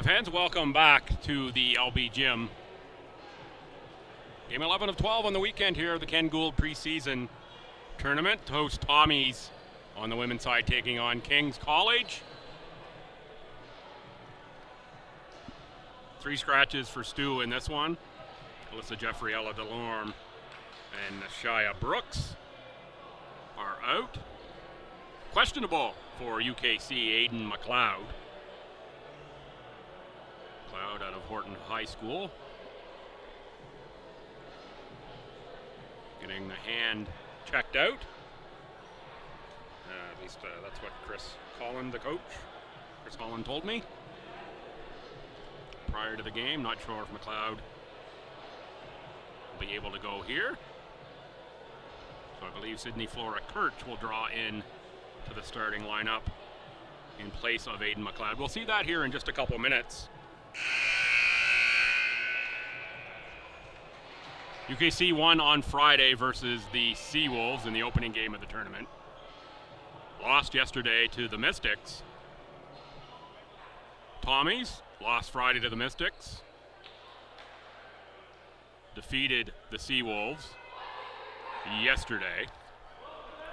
Fans, welcome back to the LB Gym. Game 11 of 12 on the weekend here, the Ken Gould preseason tournament. Host Tommies on the women's side taking on King's College. 3 scratches for Stu in this one. Alyssa Jeffrey, Ella DeLorme, and Shia Brooks are out. Questionable for UKC, Aiden McLeod. McLeod out of Horton High School. Getting the hand checked out. At least that's what Chris Holland, the coach, Chris Holland told me prior to the game. Not sure if McLeod will be able to go here. So I believe Sydney Flora Kirch will draw in to the starting lineup in place of Aiden McLeod. We'll see that here in just a couple minutes. UKC won on Friday versus the Seawolves in the opening game of the tournament. Lost yesterday to the Mystics. Tommies lost Friday to the Mystics. Defeated the Seawolves yesterday.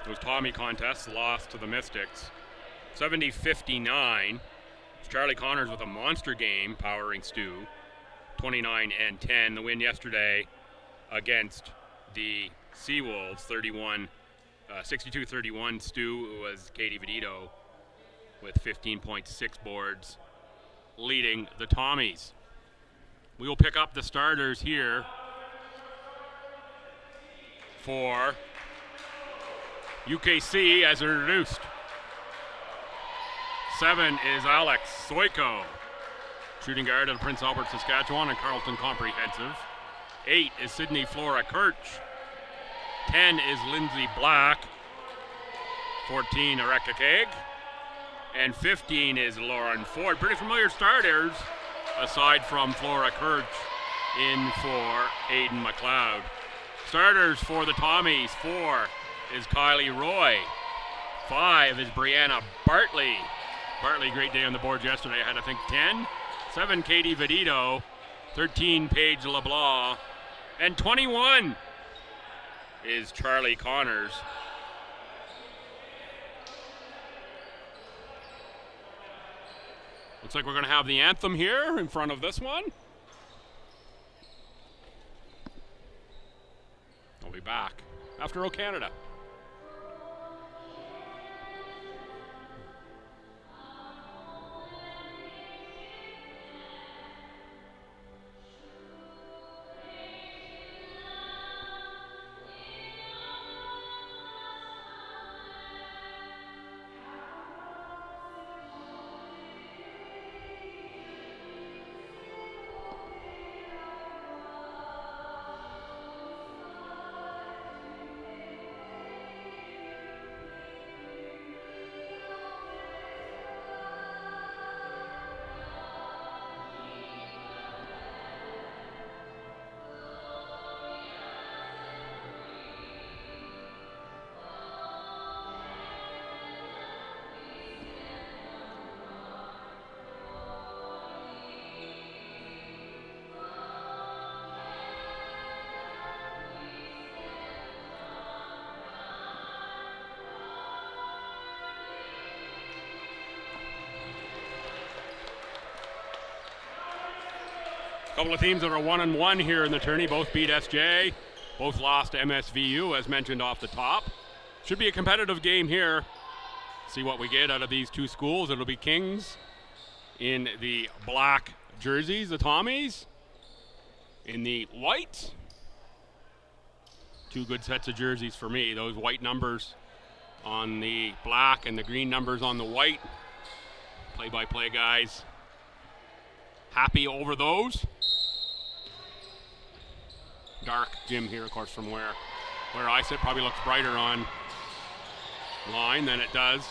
Those Tommy contests lost to the Mystics 70-59. Charlie Connors with a monster game powering Stu 29-10. The win yesterday against the Seawolves 62-31. Stu was Katie Vedito with 15.6 boards leading the Tommies. We will pick up the starters here for UKC as introduced. 7 is Alex Soiko, shooting guard out of Prince Albert, Saskatchewan, and Carleton Comprehensive. 8 is Sydney Flora Kirch. 10 is Lindsay Black. 14, Ereka Keg. And 15 is Lauren Ford. Pretty familiar starters, aside from Flora Kirch, in for Aiden McLeod. Starters for the Tommies: 4 is Kylie Roy. 5 is Brianna Bartley. Bartley, great day on the boards yesterday. Had, I think, 10. 7, Katie Vedito. 13, Paige LeBlanc. And 21 is Charlie Connors. Looks like we're going to have the anthem here in front of this one. I'll be back after O Canada. Couple of teams that are 1-1 here in the tourney. Both beat SJ. Both lost to MSVU, as mentioned off the top. Should be a competitive game here. See what we get out of these two schools. It'll be Kings in the black jerseys, the Tommies in the white. 2 good sets of jerseys for me. Those white numbers on the black and the green numbers on the white. Play-by-play guys happy over those. Dark gym here, of course, from where I sit. Probably looks brighter on line than it does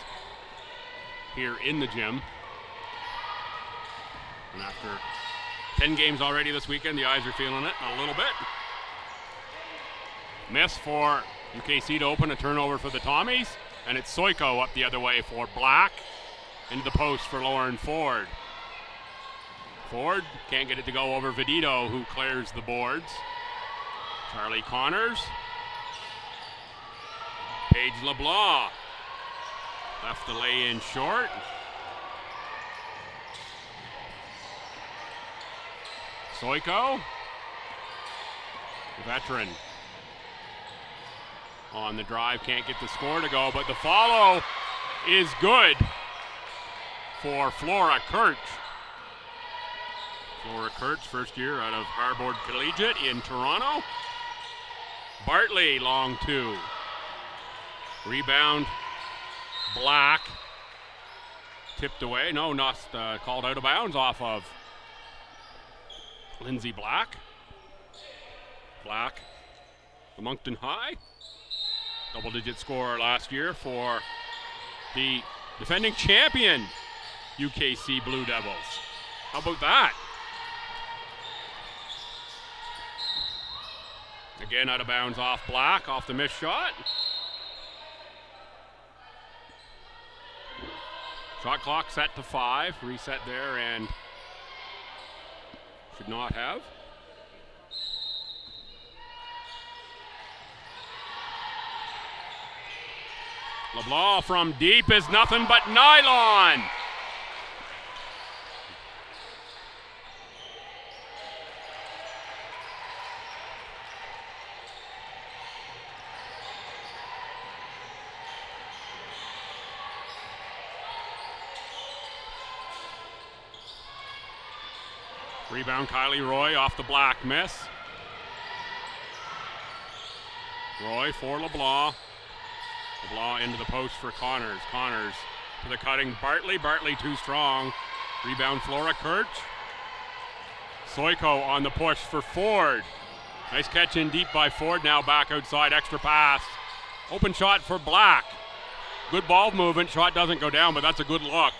here in the gym. And after 10 games already this weekend, the eyes are feeling it a little bit. Miss for UKC to open, a turnover for the Tommies, and it's Soiko up the other way for Black, into the post for Lauren Ford. Ford can't get it to go over Vedito, who clears the boards. Charlie Connors. Paige LeBlanc left the lay-in short. Soiko, veteran, on the drive, can't get the score to go, but the follow is good for Flora Kirch. Flora Kirch, first year out of Harbord Collegiate in Toronto. Bartley, long two. Rebound, Black. Tipped away. No, not called out of bounds off of Lindsay Black. Black, the Moncton High. Double-digit scorer last year for the defending champion UKC Blue Devils. How about that? Again, out of bounds off Black, off the missed shot. Shot clock set to 5. Reset there and should not have. LeBlanc from deep is nothing but nylon. Rebound, Kylie Roy off the Black miss. Roy for LeBlanc. LeBlanc into the post for Connors. Connors to the cutting Bartley. Bartley too strong. Rebound, Flora Kirch. Soiko on the push for Ford. Nice catch in deep by Ford. Now back outside, extra pass. Open shot for Black. Good ball movement. Shot doesn't go down, but that's a good look.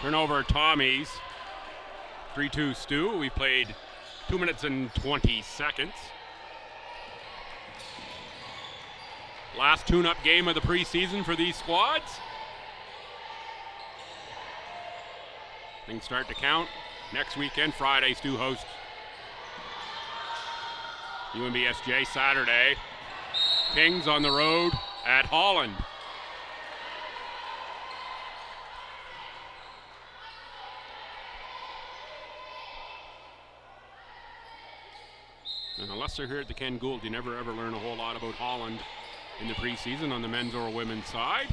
Turnover, Tommies. 3-2 Stu. We played 2 minutes and 20 seconds. Last tune-up game of the preseason for these squads. Things start to count. Next weekend, Friday, Stu hosts UMBSJ Saturday. Kings on the road at Holland. And unless they're here at the Ken Gould, you never ever learn a whole lot about Holland in the preseason on the men's or women's side.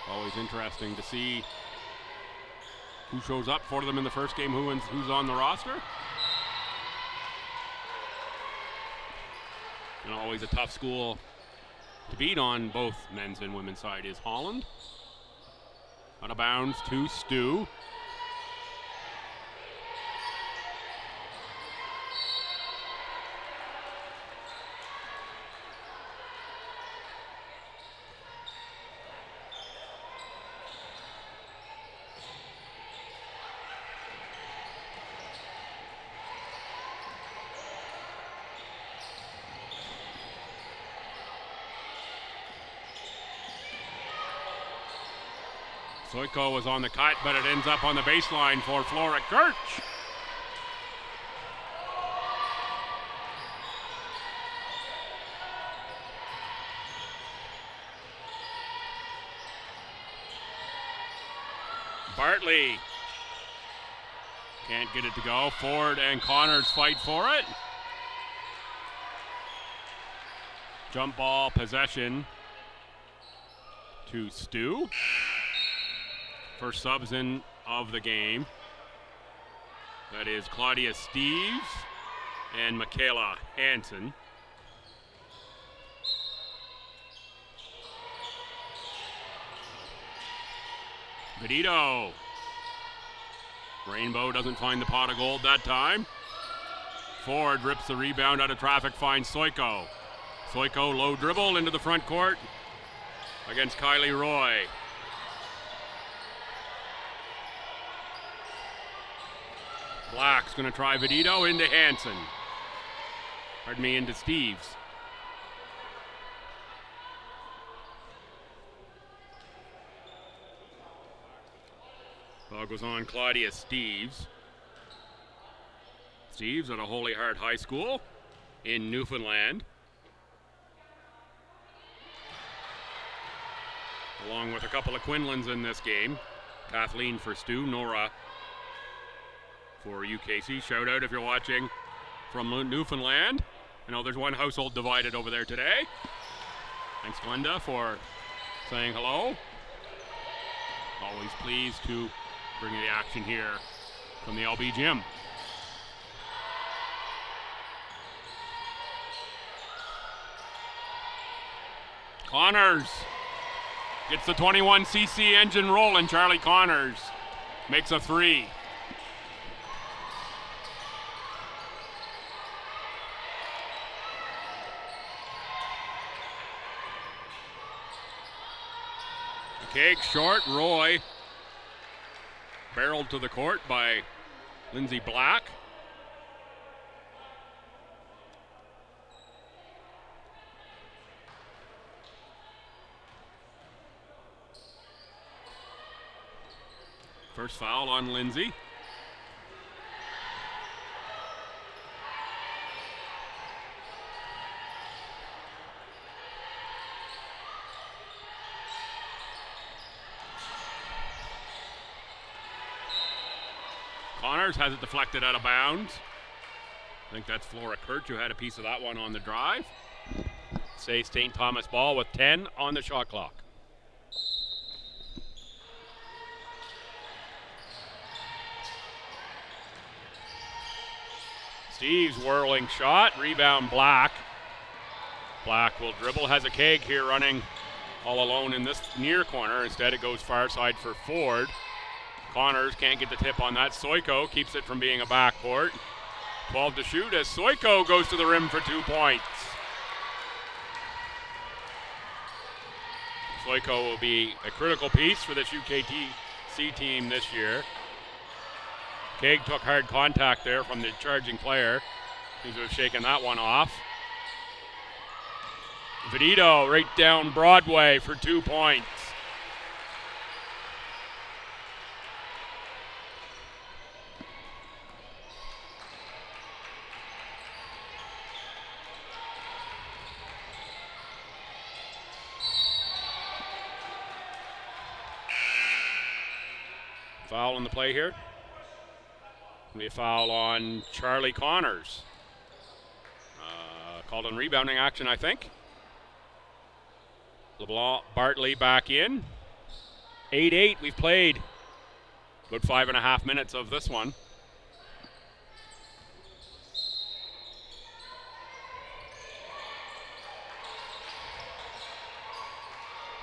Always interesting to see who shows up for them in the first game, who's on the roster. And always a tough school to beat on both men's and women's side is Holland. Out of bounds to Stu. Soiko was on the cut, but it ends up on the baseline for Flora Kirch. Bartley can't get it to go. Ford and Connors fight for it. Jump ball possession to Stu. First subs in of the game. That is Claudia Steves and Michaela Hansen. Vedito. Rainbow doesn't find the pot of gold that time. Ford rips the rebound out of traffic, finds Soiko. Soiko low dribble into the front court against Kylie Roy. Black's going to try Vedito into Hansen. Pardon me, into Steves. Ball goes on Claudia Steves. Steves at a Holy Heart High School in Newfoundland. Along with a couple of Quinlans in this game. Kathleen for Stu, Nora for UKC. Shout out if you're watching from Newfoundland. I know there's one household divided over there today. Thanks, Glenda, for saying hello. Always pleased to bring the action here from the LB gym. Connors gets the 21cc engine rolling. Charlie Connors makes a 3. Cake short. Roy barreled to the court by Lindsay Black. First foul on Lindsay. Connors has it deflected out of bounds. I think that's Flora Kirch who had a piece of that one on the drive. Say St. Thomas ball with 10 on the shot clock. Steve's whirling shot, rebound Black. Black will dribble, has a keg here running all alone in this near corner. Instead it goes far side for Ford. Connors can't get the tip on that. Soiko keeps it from being a backcourt. 12 to shoot as Soiko goes to the rim for 2 points. Soiko will be a critical piece for this UKC team this year. Kaig took hard contact there from the charging player. Seems to have shaken that one off. Vedito right down Broadway for 2 points. Foul in the play here. Be a foul on Charlie Connors. Called on rebounding action, I think. LeBlanc, Bartley back in. 8-8, we've played about 5.5 minutes of this one.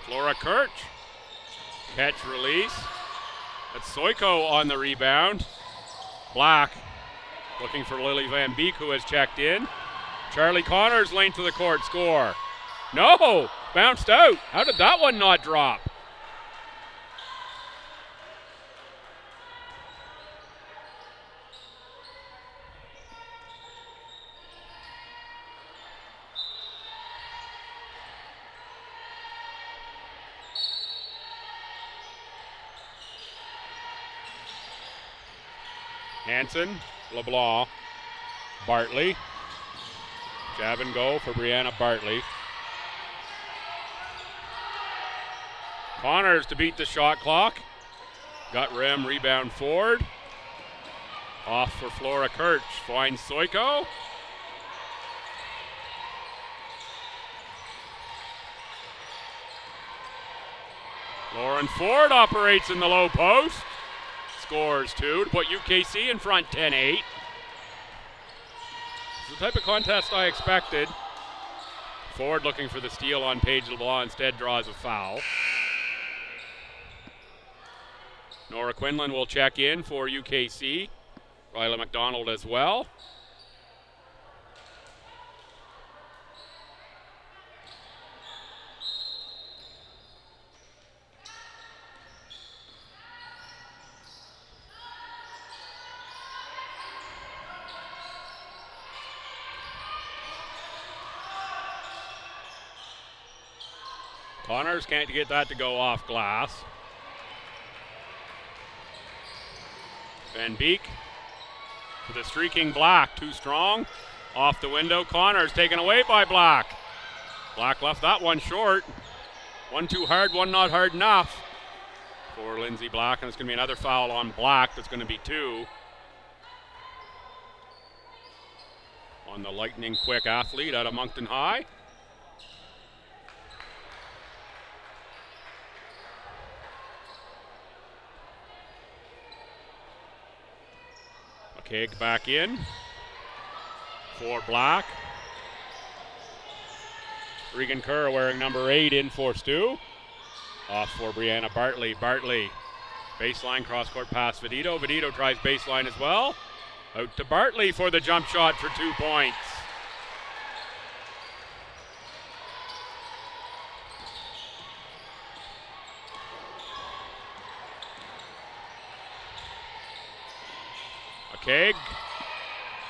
Flora Kirch. Catch release. That's Soiko on the rebound. Black looking for Lily Van Beek, who has checked in. Charlie Connors lane to the court, score. No, bounced out. How did that one not drop? Hansen, LeBlanc, Bartley. Jab and go for Brianna Bartley. Connors to beat the shot clock. Got rim, rebound Ford. Off for Flora Kirch. Finds Soiko. Lauren Ford operates in the low post. Scores 2 to put UKC in front 10-8. It's the type of contest I expected. Ford looking for the steal on Paige LeBlanc, instead draws a foul. Nora Quinlan will check in for UKC. Riley McDonald as well. Connors can't get that to go off glass. Van Beek for the streaking Black, too strong. Off the window, Connors taken away by Black. Black left that one short. One too hard, one not hard enough for Lindsay Black, and it's going to be another foul on Black. That's going to be 2. On the lightning quick athlete out of Moncton High. McKaig back in for Black. Regan Kerr wearing number 8 in for Stu. Off for Brianna Bartley. Bartley, baseline, cross-court pass Vedito. Vedito tries baseline as well. Out to Bartley for the jump shot for 2 points. McKaig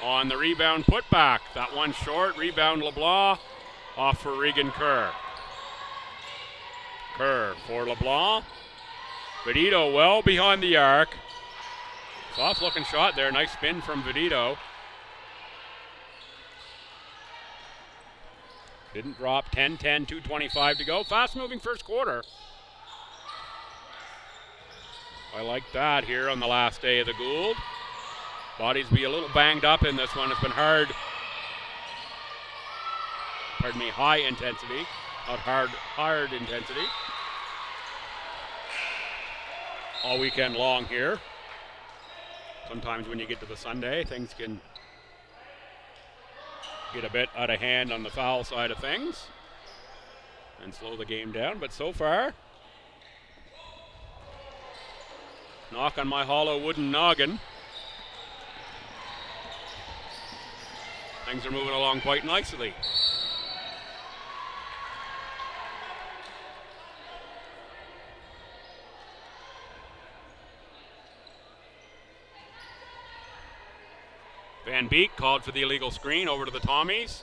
on the rebound putback. That one short. Rebound LeBlanc. Off for Regan Kerr. Kerr for LeBlanc. Vedito well behind the arc. Soft looking shot there. Nice spin from Vedito. Didn't drop. 10-10, 2:25 to go. Fast moving first quarter. I like that here on the last day of the Gould. Bodies be a little banged up in this one. It's been hard. Pardon me, high intensity, not hard intensity. All weekend long here. Sometimes when you get to the Sunday, things can get a bit out of hand on the foul side of things and slow the game down. But so far, knock on my hollow wooden noggin. Things are moving along quite nicely. Van Beek called for the illegal screen over to the Tommies.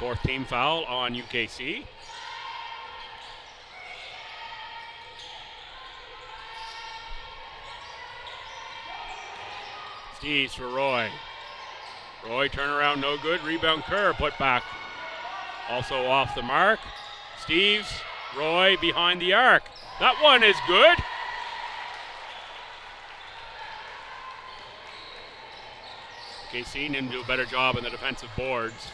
4th team foul on UKC. Steves for Roy. Roy turnaround no good. Rebound Kerr put back. Also off the mark. Steves, Roy behind the arc. That one is good. KC need to do a better job in the defensive boards.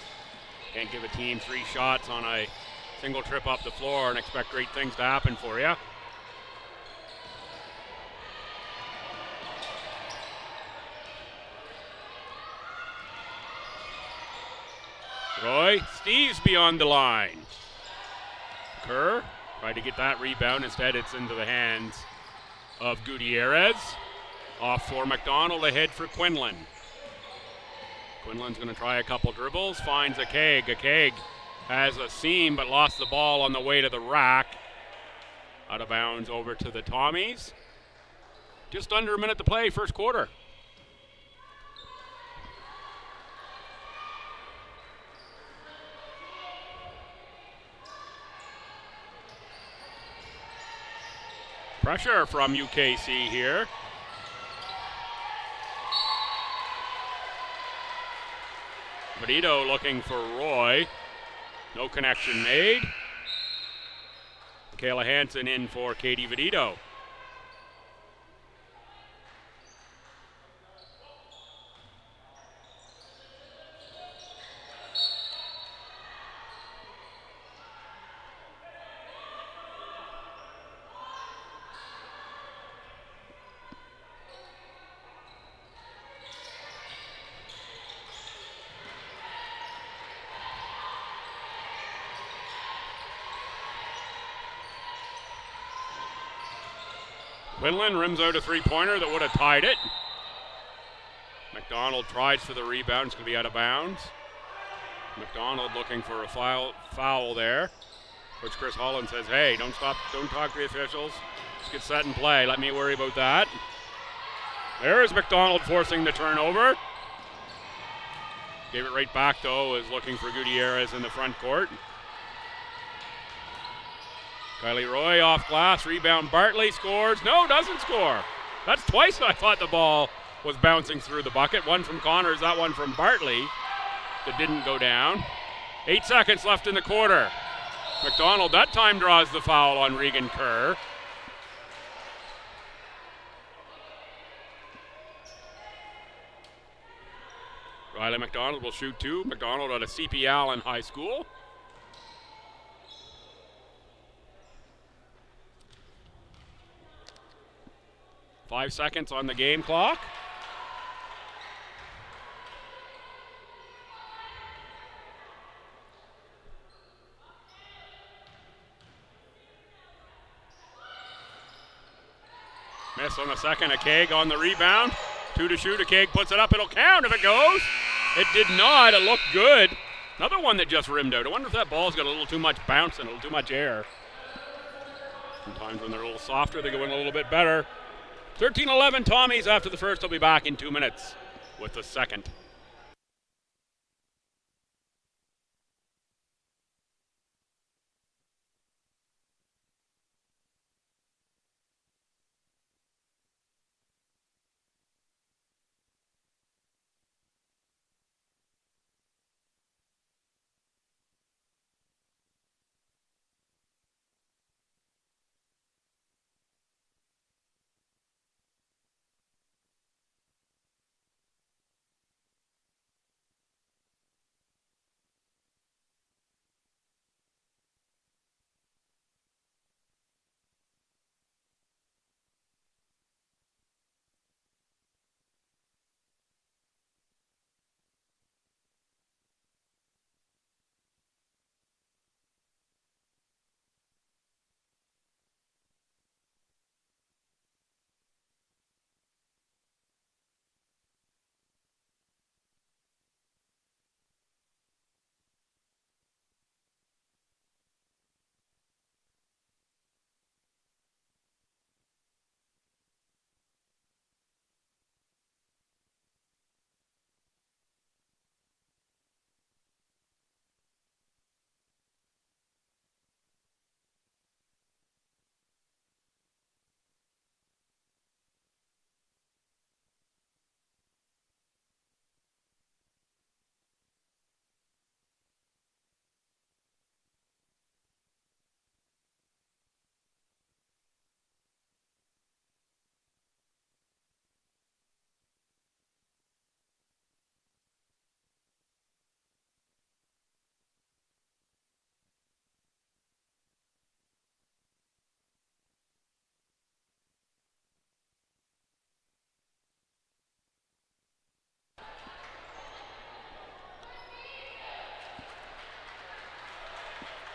Can't give a team 3 shots on a single trip up the floor and expect great things to happen for you. Roy, Steves beyond the line. Kerr tried to get that rebound. Instead, it's into the hands of Gutierrez. Off for McDonald, ahead for Quinlan. Quinlan's going to try a couple dribbles, finds Akag. Akag has a seam but lost the ball on the way to the rack. Out of bounds over to the Tommies. Just under a minute to play, first quarter. Pressure from UKC here. Vedito looking for Roy. No connection made. Kayla Hansen in for Katie Vedito. Quinlan rims out a three-pointer that would have tied it. McDonald tries for the rebound. It's going to be out of bounds. McDonald looking for a foul there. Coach Chris Holland says, hey, don't talk to the officials. Just get set and play. Let me worry about that. There is McDonald forcing the turnover. Gave it right back, though, is looking for Gutierrez in the front court. Kylie Roy off glass, rebound Bartley, scores. No, doesn't score. That's twice I thought the ball was bouncing through the bucket. One from Connors, that one from Bartley that didn't go down. 8 seconds left in the quarter. McDonald that time draws the foul on Regan Kerr. Riley McDonald will shoot 2. McDonald out of C.P. Allen High School. Five seconds on the game clock. Miss on the second. Akeg on the rebound. 2 to shoot. Akeg puts it up. It'll count if it goes. It did not. It looked good. Another one that just rimmed out. I wonder if that ball's got a little too much bounce and a little too much air. Sometimes when they're a little softer, they go in a little bit better. 13-11 Tommies after the first. Will be back in 2 minutes with the second.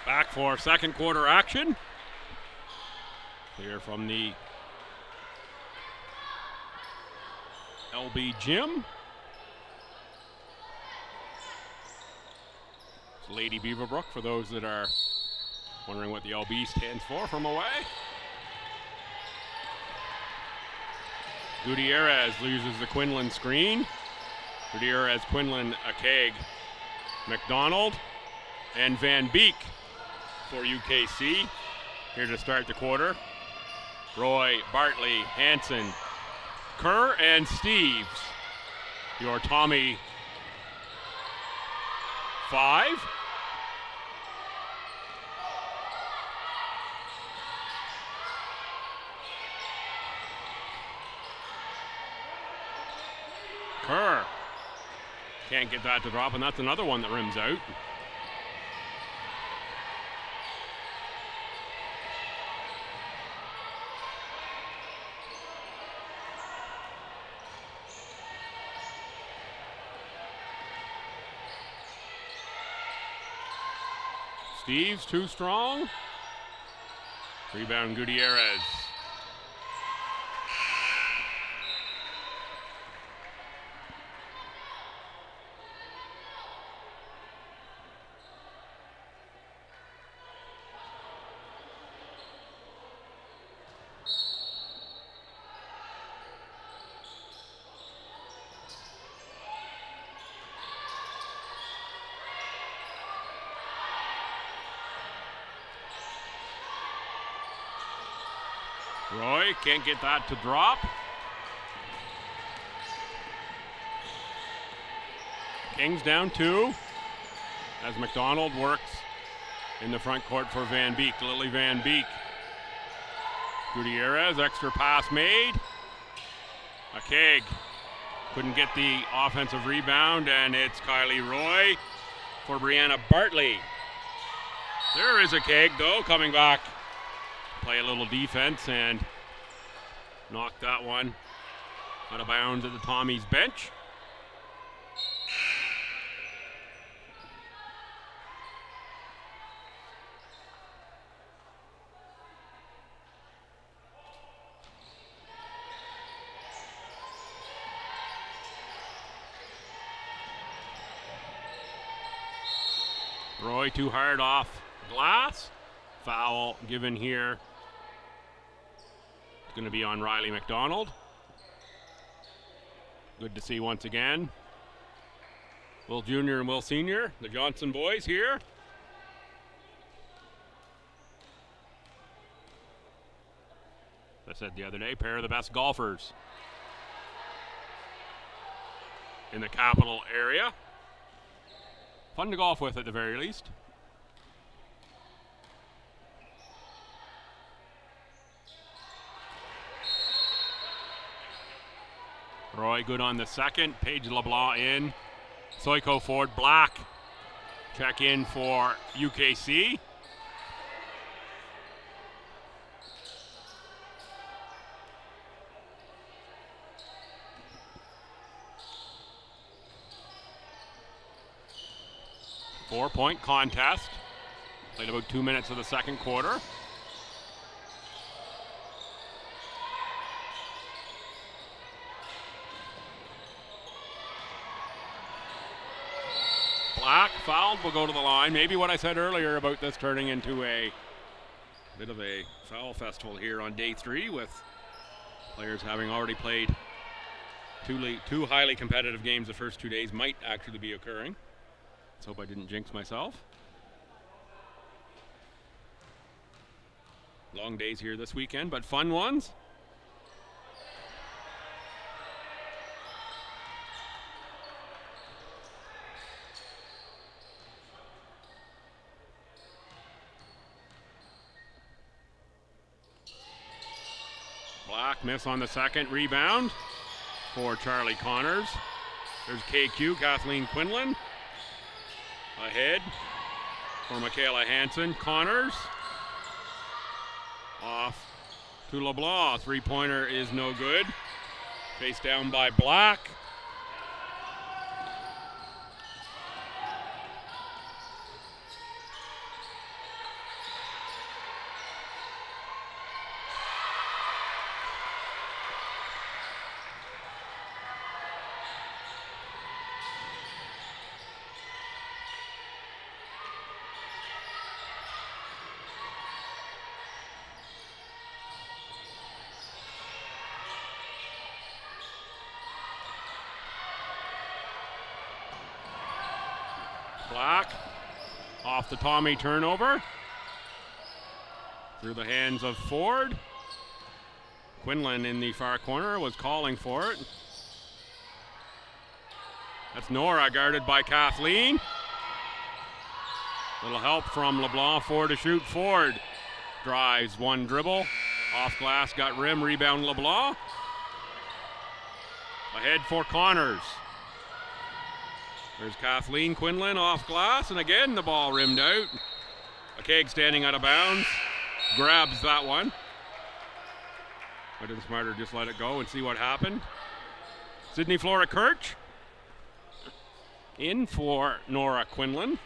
Back for second quarter action. Here from the LB Gym. It's Lady Beaverbrook for those that are wondering what the LB stands for from away. Gutierrez loses the Quinlan screen. Gutierrez, Quinlan, Akeg, McDonald, and Van Beek for UKC. Here to start the quarter. Roy, Bartley, Hansen, Kerr, and Steves. Your Tommy 5. Kerr can't get that to drop, and that's another one that rims out. Steves too strong. Rebound Gutierrez. Roy can't get that to drop. Kings down 2 as McDonald works in the front court for Van Beek. Lily Van Beek. Gutierrez, extra pass made. A keg couldn't get the offensive rebound, and it's Kylie Roy for Brianna Bartley. There is a keg, though, coming back. Play a little defense and knock that one out of bounds at the Tommies bench. Roy too hard off glass. Foul given here. It's going to be on Riley McDonald. Good to see once again. Will Jr. and Will Sr., the Johnson boys here. As I said the other day, pair of the best golfers in the capital area. Fun to golf with at the very least. Roy good on the second. Paige LeBlanc in. Soiko forward. Black check in for UKC. Four-point contest. Played about 2 minutes of the second quarter. Black fouled, will go to the line. Maybe what I said earlier about this turning into a bit of a foul festival here on day 3, with players having already played two highly competitive games the first 2 days might actually be occurring. Let's hope I didn't jinx myself. Long days here this weekend, but fun ones. Black miss on the second. Rebound for Charlie Connors. There's KQ, Kathleen Quinlan. Ahead for Michaela Hansen. Connors off to LeBlanc. Three-pointer is no good. Face down by Black. Black off the Tommy turnover. Through the hands of Ford. Quinlan in the far corner was calling for it. That's Nora guarded by Kathleen. Little help from LeBlanc. Ford to shoot. Ford drives one dribble. Off glass, got rim, rebound LeBlanc. Ahead for Connors. There's Kathleen Quinlan off glass, and again the ball rimmed out. A keg standing out of bounds. Grabs that one. I did smarter, just let it go and see what happened. Sydney Flora Kirch in for Nora Quinlan.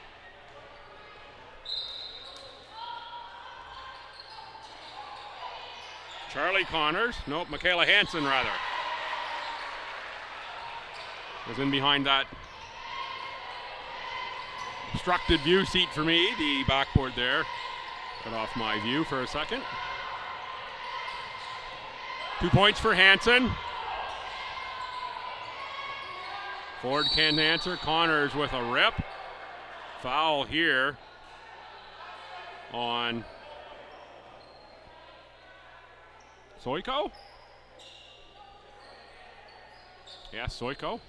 Charlie Connors, nope, Michaela Hansen rather. Was in behind that obstructed view seat for me, the backboard there. Cut off my view for a second. 2 points for Hansen. Ford can't answer. Connors with a rip. Foul here on Soiko? Yeah, Soiko.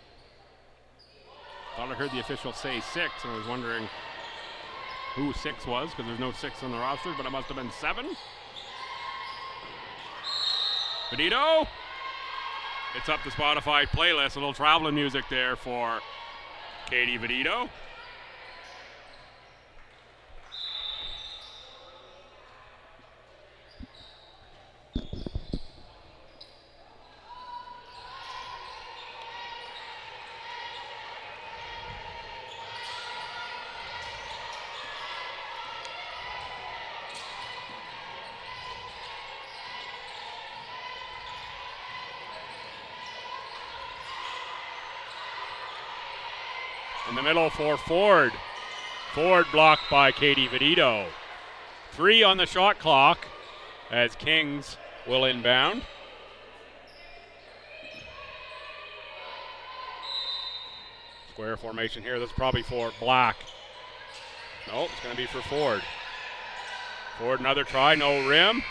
Thought I heard the official say 6, and I was wondering who 6 was, because there's no 6 on the roster, but it must have been 7. Benito. It's up the Spotify playlist. A little traveling music there for Katie Benito. In the middle for Ford. Ford blocked by Katie Vedito. 3 on the shot clock as Kings will inbound. Square formation here. This is probably for Black. No, it's going to be for Ford. Ford, another try, no rim.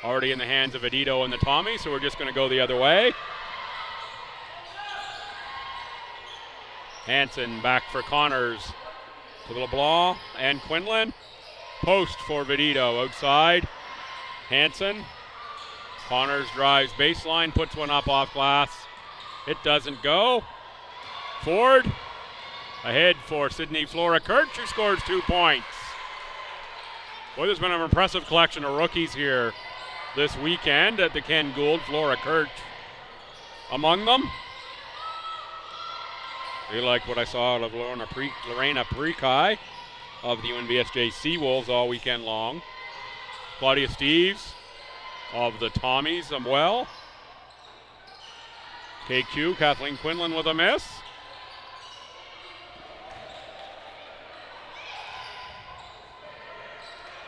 Already in the hands of Vedito and the Tommies, so we're just going to go the other way. Hansen back for Connors to LeBlanc and Quinlan. Post for Vedito outside. Hansen. Connors drives baseline, puts one up off glass. It doesn't go. Ford ahead for Sydney Flora Kirch, who scores 2 points. Boy, there's been an impressive collection of rookies here this weekend at the Ken Gould. Flora Kirch among them. Really like what I saw out of Lorena Prekai of the UNBSJ Seawolves all weekend long. Claudia Steves of the Tommies as well. KQ, Kathleen Quinlan with a miss.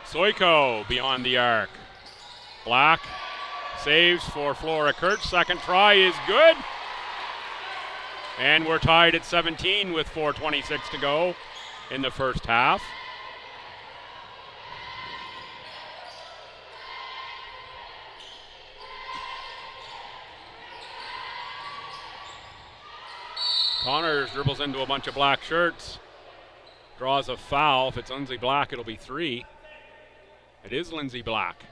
Soiko beyond the arc. Black saves for Flora Kirch. Second try is good. And we're tied at 17 with 4:26 to go in the first half. Connors dribbles into a bunch of black shirts. Draws a foul. If it's Lindsay Black, it'll be 3. It is Lindsay Black.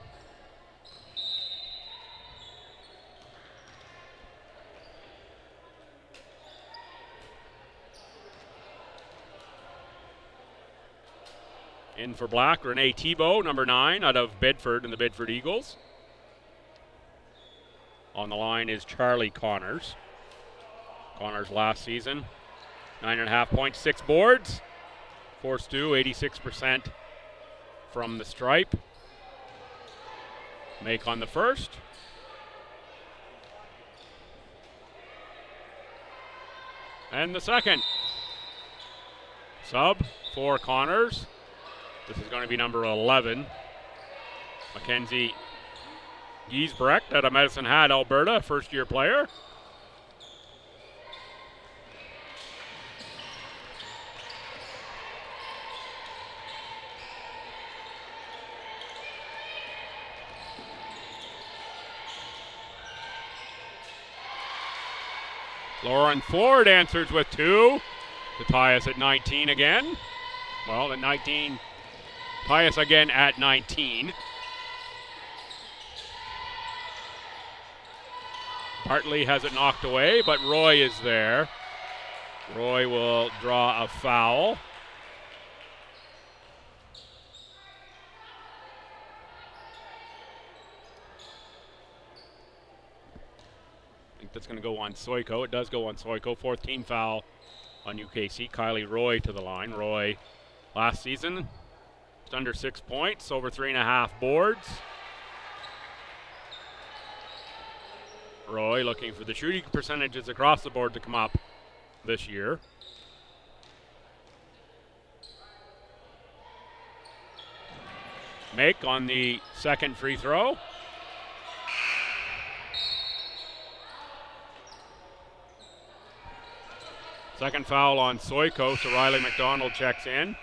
In for Black, Renee Thibault, number 9, out of Bedford and the Bedford Eagles. On the line is Charlie Connors. Connors last season, 9.5 points, 6 boards. For Stu, 86% from the stripe. Make on the first. And the second. Sub for Connors. This is going to be number 11. Mackenzie Giesbrecht out of Medicine Hat, Alberta, first-year player. Lauren Ford answers with 2 to tie us at 19 again. Well, at 19, tie us again at 19. Hartley has it knocked away, but Roy is there. Roy will draw a foul. That's going to go on Soiko. It does go on Soiko. 4th team foul on UKC. Kylie Roy to the line. Roy last season just under 6 points, over 3.5 boards. Roy looking for the shooting percentages across the board to come up this year. Make on the second free throw. Second foul on Soiko, so Riley McDonald checks in.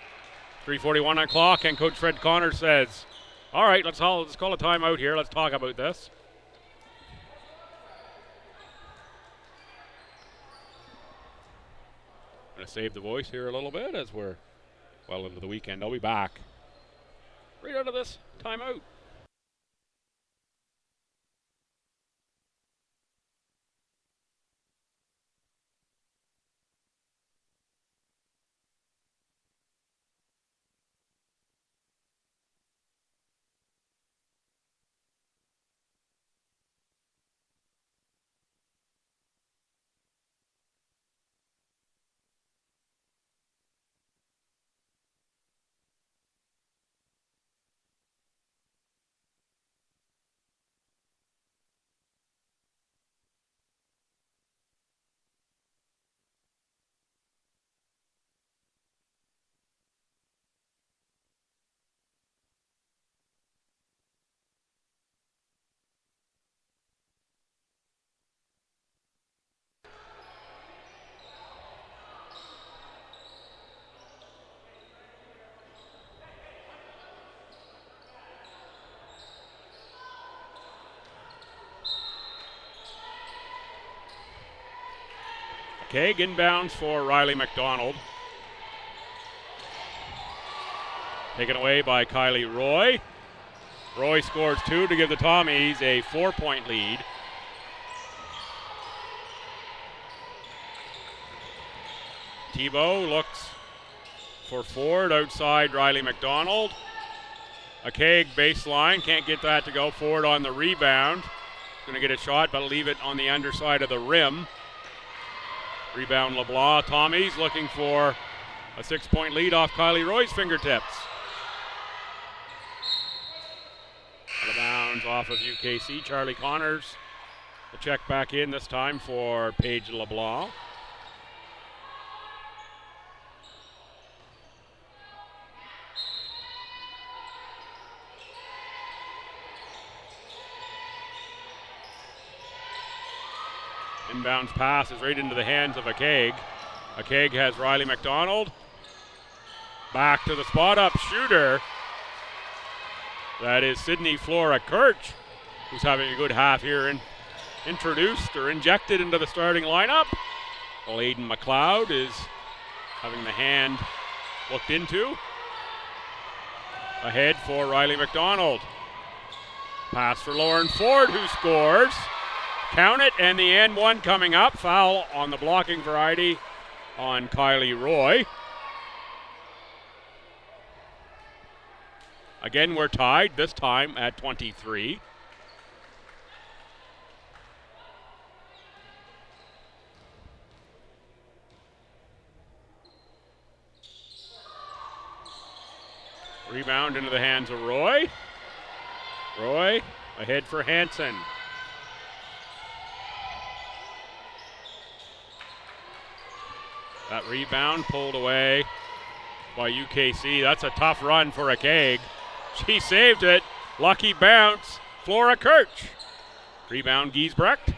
3:41 on clock, and Coach Fred Connors says, all right, let's call a timeout here. Let's talk about this. save the voice here a little bit as we're well into the weekend. I'll be back right out of this timeout. Kaig inbounds for Riley McDonald. Taken away by Kylie Roy. Roy scores 2 to give the Tommies a 4-point lead. Tebow looks for Ford outside Riley McDonald. A Kaig baseline, can't get that to go. Ford on the rebound. Going to get a shot, but leave it on the underside of the rim. Rebound LeBlanc. Tommies looking for a 6-point lead off Kylie Roy's fingertips. Out of bounds off of UKC. Charlie Connors will check back in this time for Paige LeBlanc. Inbounds pass is right into the hands of Kaig. Kaig has Riley McDonald. Back to the spot-up shooter. That is Sydney Flora Kirch, who's having a good half here and introduced or injected into the starting lineup. Well, Aiden McLeod is having the hand looked into. Ahead for Riley McDonald. Pass for Lauren Ford, who scores. Count it, and the end one coming up. Foul on the blocking variety on Kylie Roy. Again, we're tied, this time at 23. Rebound into the hands of Roy. Roy ahead for Hansen. That rebound pulled away by UKC. That's a tough run for Kaig. She saved it. Lucky bounce. Flora Kirch. Rebound Giesbrecht.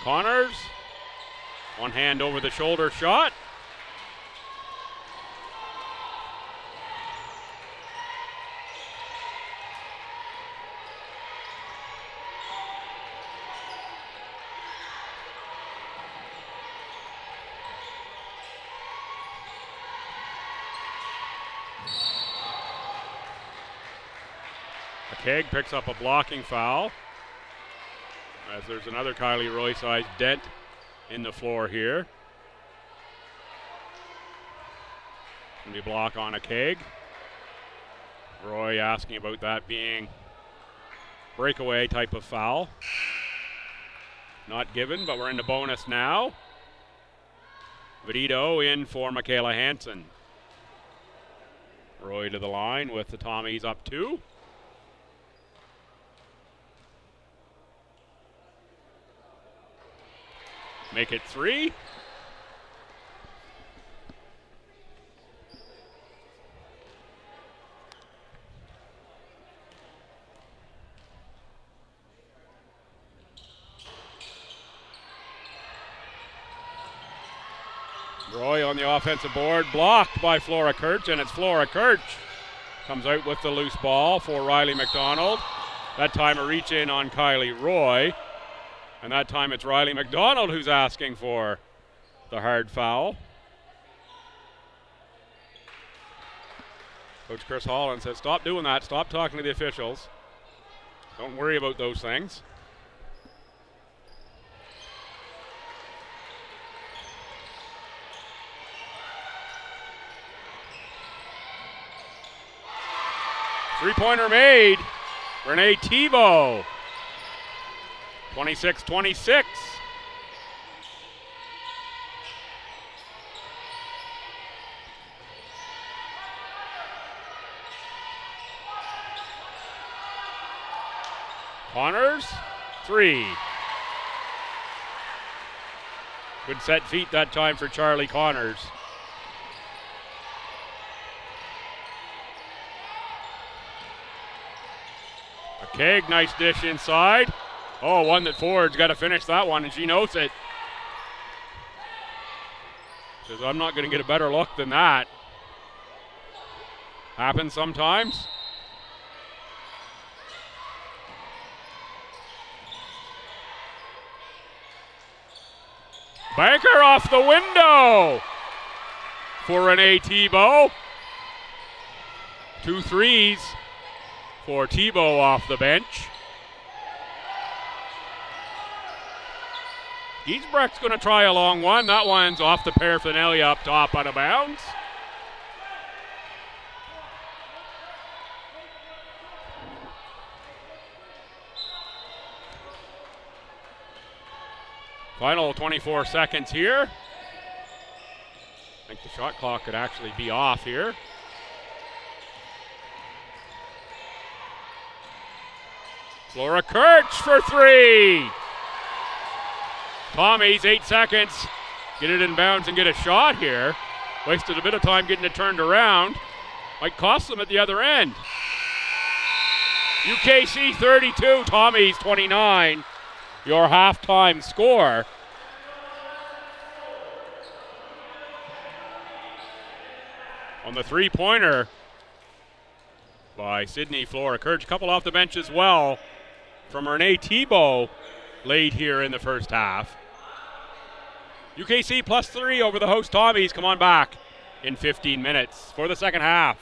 Connors. One hand over the shoulder shot. Kaig picks up a blocking foul as there's another Kylie Roy-sized dent in the floor here. Going to be a block on Kaig. Roy asking about that being breakaway type of foul. Not given, but we're into bonus now. Vidito in for Michaela Hansen. Roy to the line with the Tommies up 2. Make it 3. Roy on the offensive board, blocked by Flora Kirch, and it's Flora Kirch. Comes out with the loose ball for Riley McDonald. That time a reach in on Kylie Roy. And that time it's Riley McDonald who's asking for the hard foul. Coach Chris Holland says, stop doing that. Stop talking to the officials. Don't worry about those things. Three-pointer made. Renee Tebow. 26-26. Connors, three. Good set feet that time for Charlie Connors. McKaig, nice dish inside. Oh, one that Ford's got to finish that one, and she knows it. Says, I'm not going to get a better look than that. Happens sometimes. Banker off the window for Renee Tebow. 2 threes for Tebow off the bench. Giesbrecht's going to try a long one. That one's off the paraphernalia up top, out of bounds. Final 24 seconds here. I think the shot clock could actually be off here. Flora Kirch for three. Tommies, 8 seconds. Get it in bounds and get a shot here. Wasted a bit of time getting it turned around. Might cost them at the other end. UKC 32, Tommies 29. Your halftime score. On the three-pointer by Sydney Flora Kirch. Couple off the bench as well from Renee Tebow late here in the first half. UKC +3 over the host Tommies. Come on back in 15 minutes for the second half.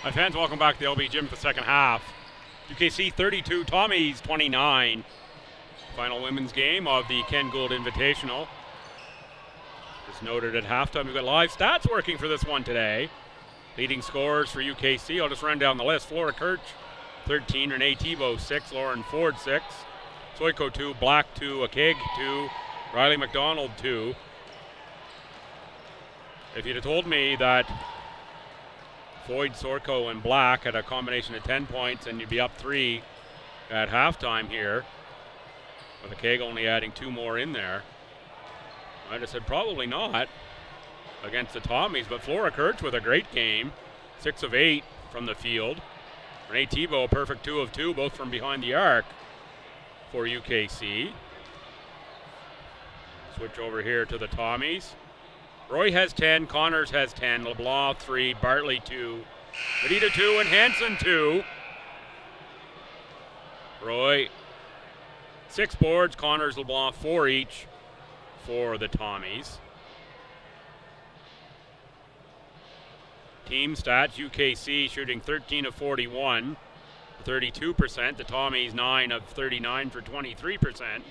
Hi fans, welcome back to the LB Gym for the second half. UKC 32, Tommies 29. Final women's game of the Ken Gould Invitational. Just noted at halftime, we've got live stats working for this one today. Leading scorers for UKC, I'll just run down the list. Flora Kirch, 13, Renee Tebow, 6, Lauren Ford, 6, Soiko, 2, Black, 2, Akeg, 2, Riley McDonald, 2. If you'd have told me that Floyd, Sorko, and Black had a combination of 10 points and you'd be up 3 at halftime here, with Akeg only adding 2 more in there, I'd have said probably not against the Tommies, but Flora Kirch with a great game, 6 of 8 from the field. Renee Tebow, a perfect 2 of 2, both from behind the arc for UKC. Switch over here to the Tommies. Roy has 10, Connors has 10, LeBlanc 3, Bartley 2, Medita 2, and Hansen 2. Roy, 6 boards, Connors, LeBlanc 4 each for the Tommies. Team stats, UKC shooting 13 of 41, 32%. The Tommies 9 of 39 for 23%.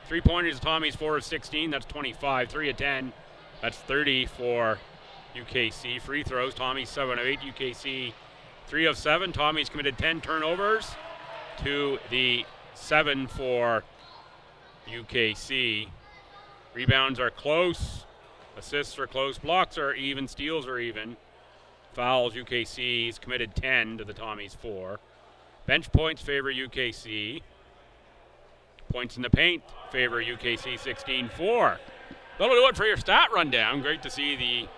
3-pointers, the Tommies 4 of 16, that's 25. 3 of 10, that's 30 for UKC. Free throws, Tommies 7 of 8, UKC 3 of 7. Tommies committed 10 turnovers to the 7 for UKC. Rebounds are close, assists are close, blocks are even, steals are even. Fouls, UKC's committed 10 to the Tommies 4. Bench points favor UKC. Points in the paint favor UKC 16-4. That'll do it for your stat rundown. Great to see the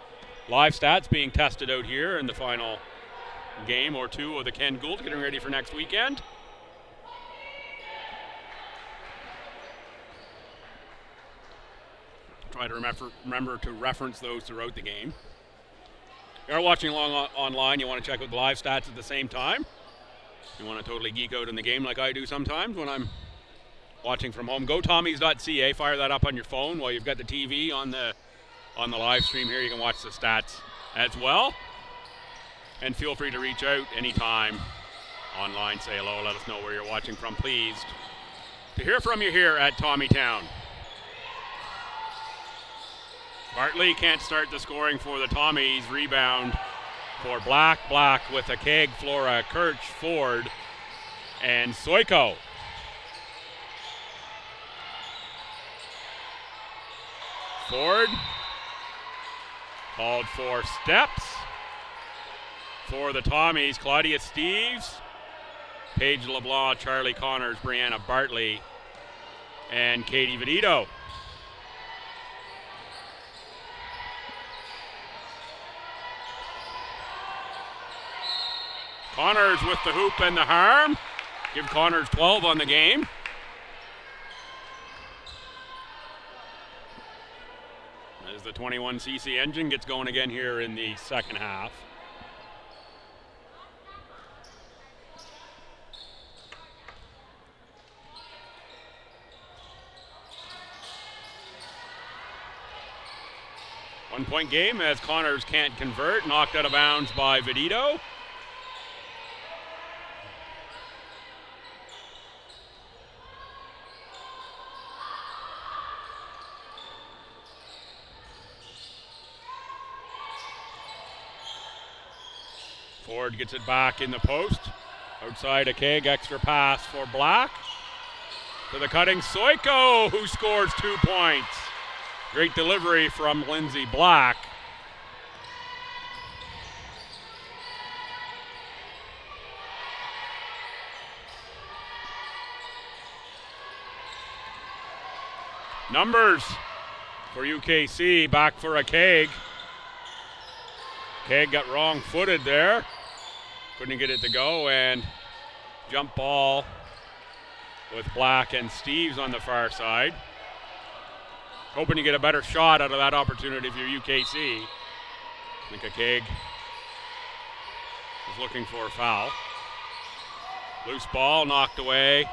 live stats being tested out here in the final game or two of the Ken Gould, getting ready for next weekend. Try to remember to reference those throughout the game. If you're watching along online, you want to check out the live stats at the same time. You want to totally geek out in the game like I do sometimes when I'm watching from home. Go Tommies.ca, fire that up on your phone while you've got the TV on the live stream here. You can watch the stats as well. And feel free to reach out anytime online. Say hello, let us know where you're watching from. Pleased to hear from you here at Tommytown. Bartley can't start the scoring for the Tommies. Rebound for Black. Black with a Keg, Flora, Kirch, Ford, and Soiko. Ford called for steps for the Tommies. Claudia Steves, Paige LeBlanc, Charlie Connors, Brianna Bartley, and Katie Vedito. Connors with the hoop and the harm. Give Connors 12 on the game. As the 21cc engine gets going again here in the second half. One-point game as Connors can't convert. Knocked out of bounds by Vedito. Ford gets it back in the post. Outside a Keg, extra pass for Black. To the cutting Soiko, who scores 2 points. Great delivery from Lindsay Black. Numbers for UKC, back for a Keg. Keg got wrong-footed there. Couldn't get it to go, and jump ball with Black and Steves on the far side. Hoping to get a better shot out of that opportunity if you're UKC. I think a Keg is looking for a foul. Loose ball knocked away.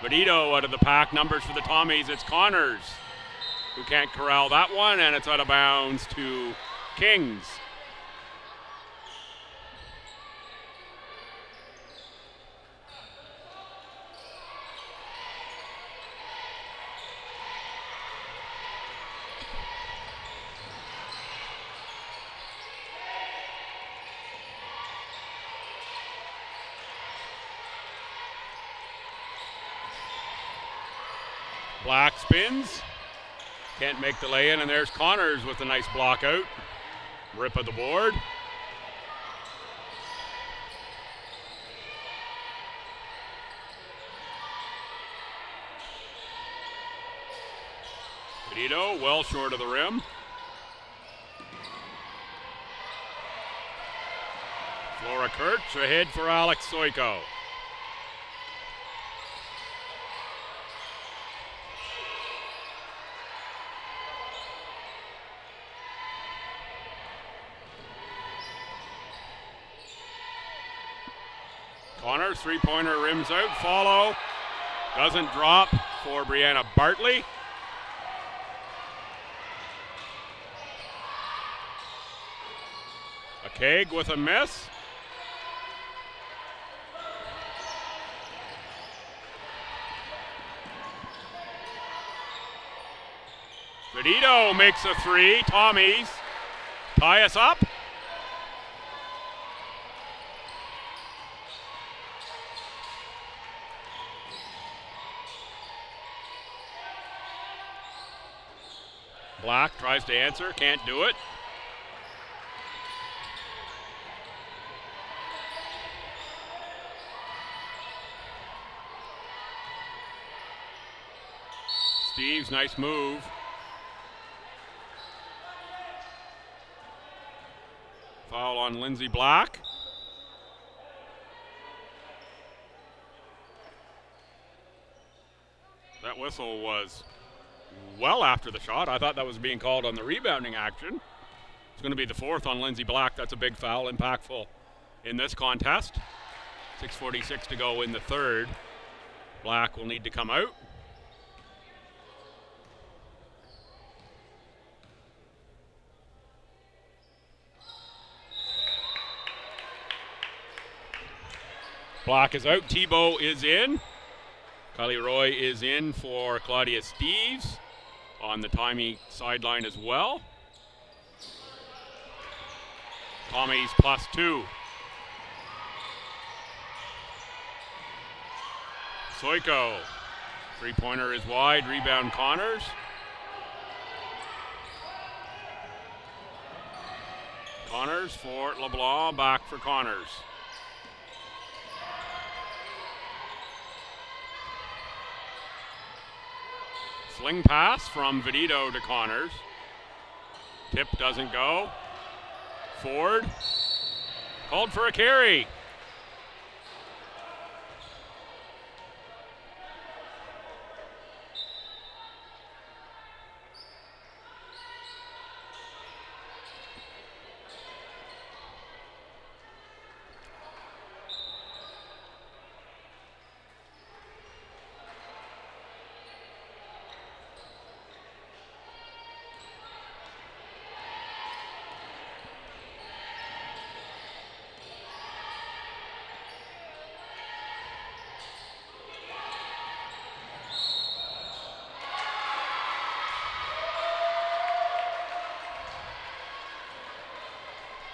Vedito out of the pack. Numbers for the Tommies. It's Connors who can't corral that one, and it's out of bounds to Kings. Black spins. Can't make the lay-in, and there's Connors with a nice block out. Rip of the board. Benito well short of the rim. Flora Kurtz ahead for Alex Soiko. Connors, three-pointer rims out, follow. Doesn't drop for Brianna Bartley. A Keg with a miss. Benito makes a three. Tommies tie us up. Black tries to answer, can't do it. Steve's nice move. Foul on Lindsay Black. That whistle was well after the shot. I thought that was being called on the rebounding action. It's going to be the fourth on Lindsay Black. That's a big foul, impactful in this contest. 6:46 to go in the third. Black will need to come out. Black is out. Tebow is in. Kylie Roy is in for Claudia Steves on the Tommy sideline as well. Tommies +2. Soiko. Three-pointer is wide. Rebound Connors. Connors for LeBlanc. Back for Connors. Sling pass from Benito to Connors. Tip doesn't go. Ford called for a carry.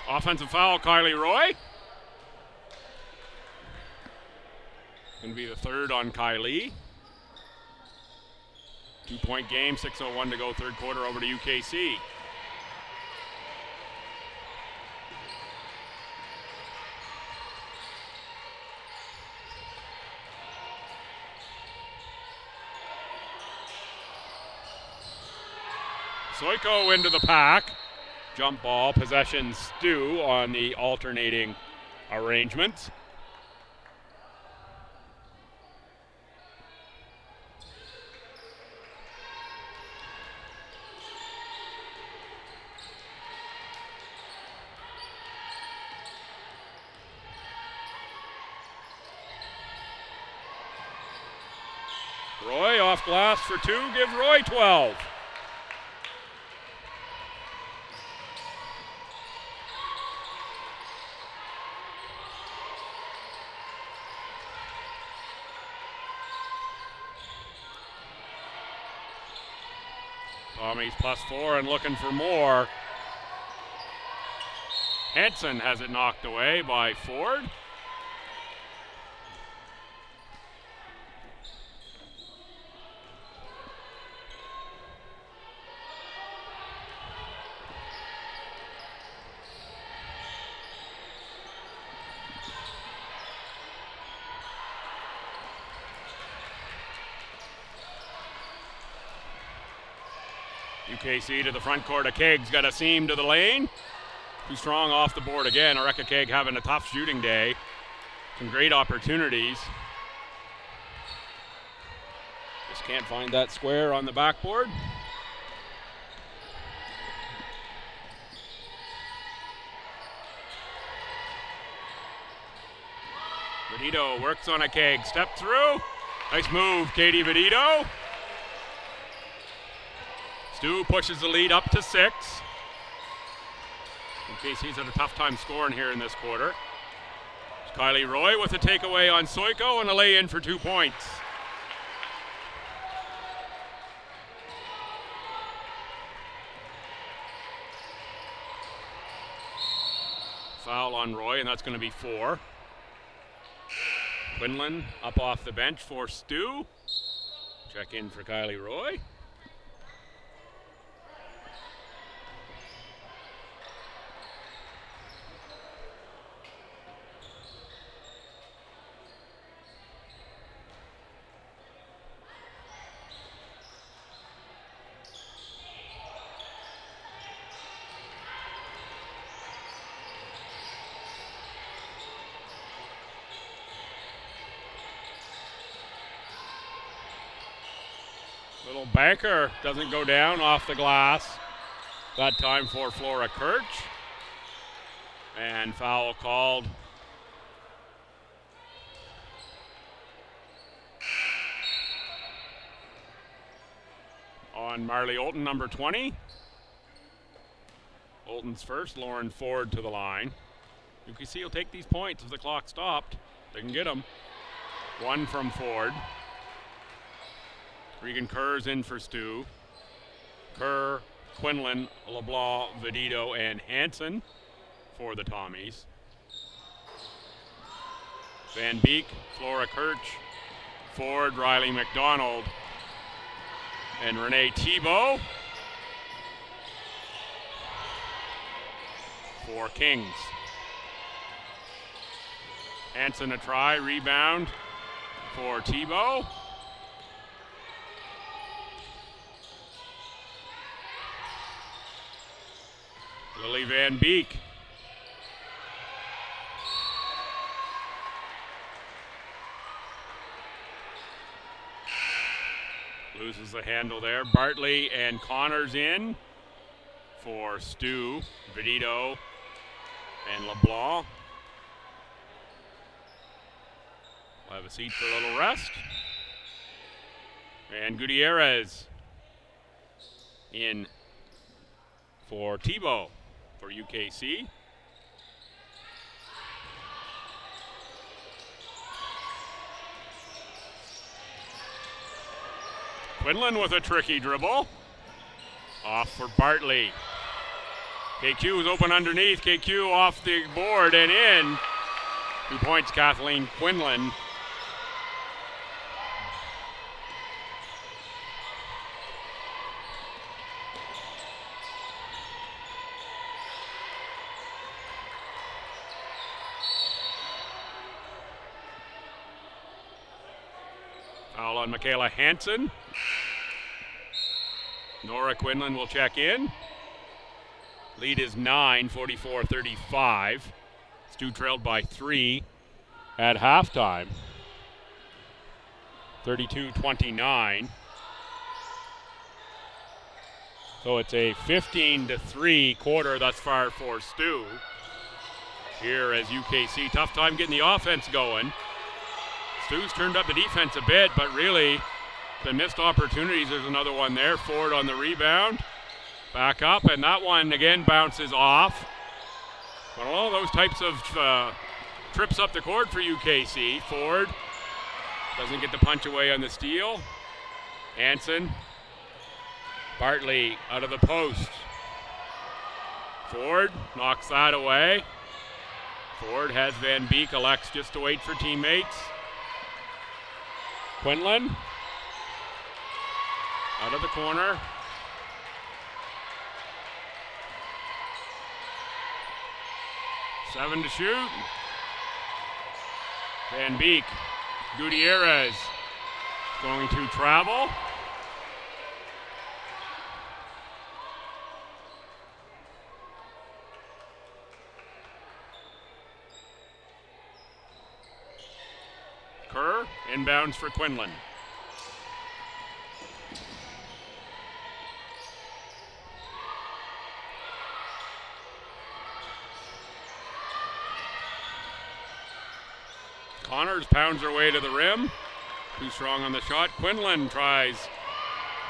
Offensive foul, Kylie Roy. Going to be the third on Kylie. 2-point game, 6:01 to go, third quarter, over to UKC. Soiko into the pack. Jump ball, possession STU on the alternating arrangements. Roy off glass for two, give Roy 12. Tommies +4 and looking for more. Hanson has it knocked away by Ford. UKC to the front court. Keg's got a seam to the lane. Too strong off the board again. Oreka Keg having a tough shooting day. Some great opportunities. Just can't find that square on the backboard. Vedito works on a Keg. Step through. Nice move, Katie Vedito. Stu pushes the lead up to 6. UKC's had a tough time scoring here in this quarter. It's Kylie Roy with a takeaway on Soiko and a lay-in for 2 points. Foul on Roy, and that's going to be 4. Quinlan up off the bench for Stu. Check in for Kylie Roy. Little banker doesn't go down off the glass. That time for Flora Kirch. And foul called. On Marley Olton, number 20. Olton's first, Lauren Ford to the line. UKC will take these points as the clock stopped. They can get them. 1 from Ford. Regan Kerr's in for Stu. Kerr, Quinlan, LeBlanc, Vedito, and Hansen for the Tommies. Van Beek, Flora Kirch, Ford, Riley McDonald, and Renee Thibault for Kings. Hansen a try, rebound for Thibault. Lily Van Beek. Loses the handle there. Bartley and Connors in for Stu, Vedito, and LeBlanc. We'll have a seat for a little rest. And Gutierrez in for Thibault for UKC. Quinlan with a tricky dribble. Off for Bartley. KQ is open underneath. KQ off the board and in. 2 points, Kathleen Quinlan. Foul on Michaela Hansen. Nora Quinlan will check in. Lead is 9, 44-35. Stu trailed by 3 at halftime. 32-29. So it's a 15-3 quarter thus far for Stu. Here as UKC, tough time getting the offense going. Stu's turned up the defense a bit, but really the missed opportunities. There's another one there. Ford on the rebound. Back up, and that one again bounces off. But all those types of trips up the court for UKC. Ford doesn't get the punch away on the steal. Hansen. Bartley out of the post. Ford knocks that away. Ford has Van Beek, elects just to wait for teammates. Quinlan out of the corner. Seven to shoot. Van Beek. Gutierrez going to travel. Kerr inbounds for Quinlan. Connors pounds her way to the rim. Too strong on the shot. Quinlan tries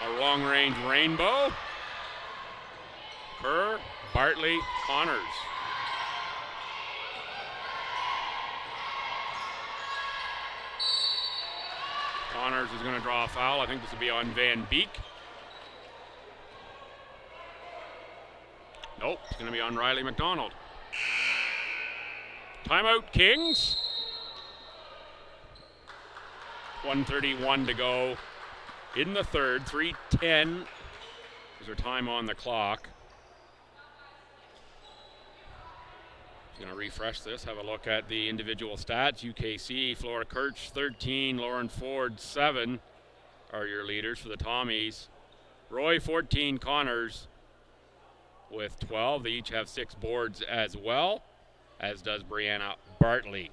a long-range rainbow. Kerr, Bartley, Connors. Connors is going to draw a foul. I think this will be on Van Beek. Nope, it's going to be on Riley McDonald. Timeout, Kings. 1:31 to go in the third. 3:10 is our time on the clock. Going to refresh this, have a look at the individual stats. UKC, Flora Kirch 13, Lauren Ford 7 are your leaders for the Tommies. Roy 14, Connors with 12. They each have 6 boards as well, as does Brianna Bartley.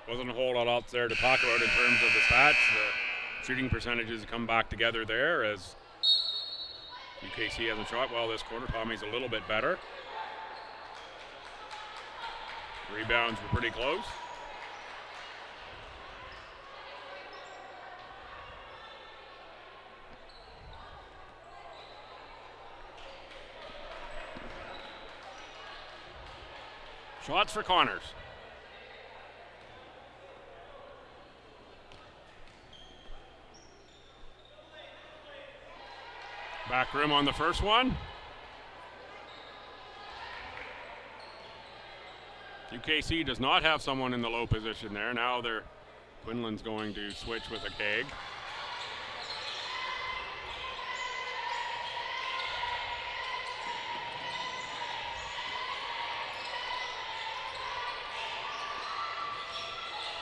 Wasn't a whole lot out there to talk about in terms of the stats. The shooting percentages come back together there as UKC hasn't shot well this quarter. Tommy's a little bit better. Rebounds were pretty close. Shots for Connors. Back rim on the first one. UKC does not have someone in the low position there. Now Quinlan's going to switch with a keg.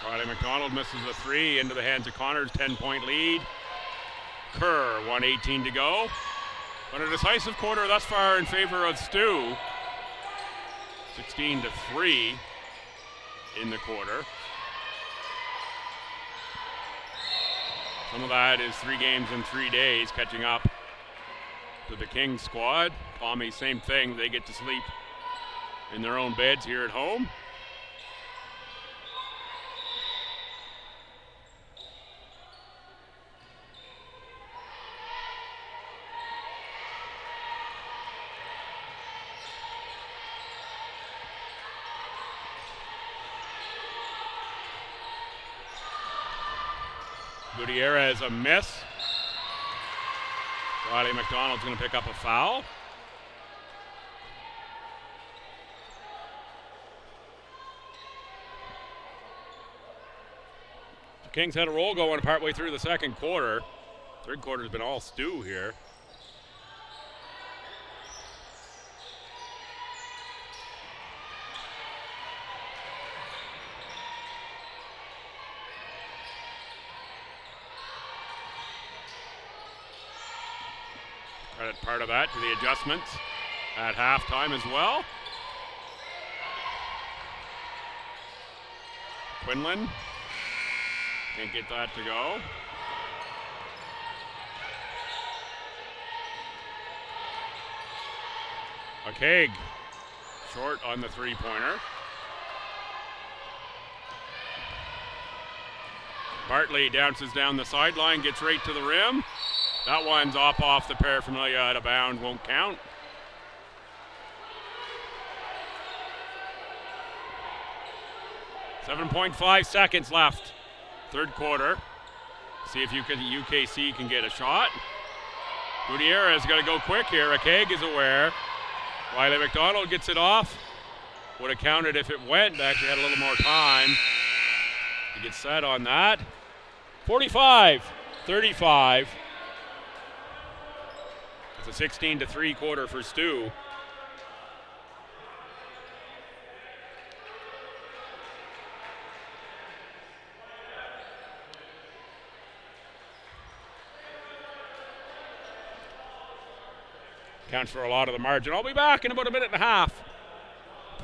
Riley McDonald misses a 3 into the hands of Connors, 10-point lead. Kerr, 1:18 to go. But a decisive quarter thus far in favor of STU. 16-3 in the quarter. Some of that is 3 games in 3 days catching up to the Kings squad. Tommy, same thing. They get to sleep in their own beds here at home. Gutierrez a miss. Riley McDonald's going to pick up a foul. The Kings had a roll going partway through the second quarter. Third quarter has been all STU here. Credit part of that to the adjustments at halftime as well. Quinlan can't get that to go. A keg short on the 3-pointer. Bartley bounces down the sideline, gets right to the rim. That one's off the paraphernalia, out of bounds, won't count. .5 seconds left, third quarter. See if UKC can get a shot. Gutierrez got to go quick here. Akeg is aware. Riley McDonald gets it off. Would have counted if it went. They actually had a little more time. to get set on that. 45-35. It's a 16-3 quarter for STU. Counts for a lot of the margin. I'll be back in about a minute and a half.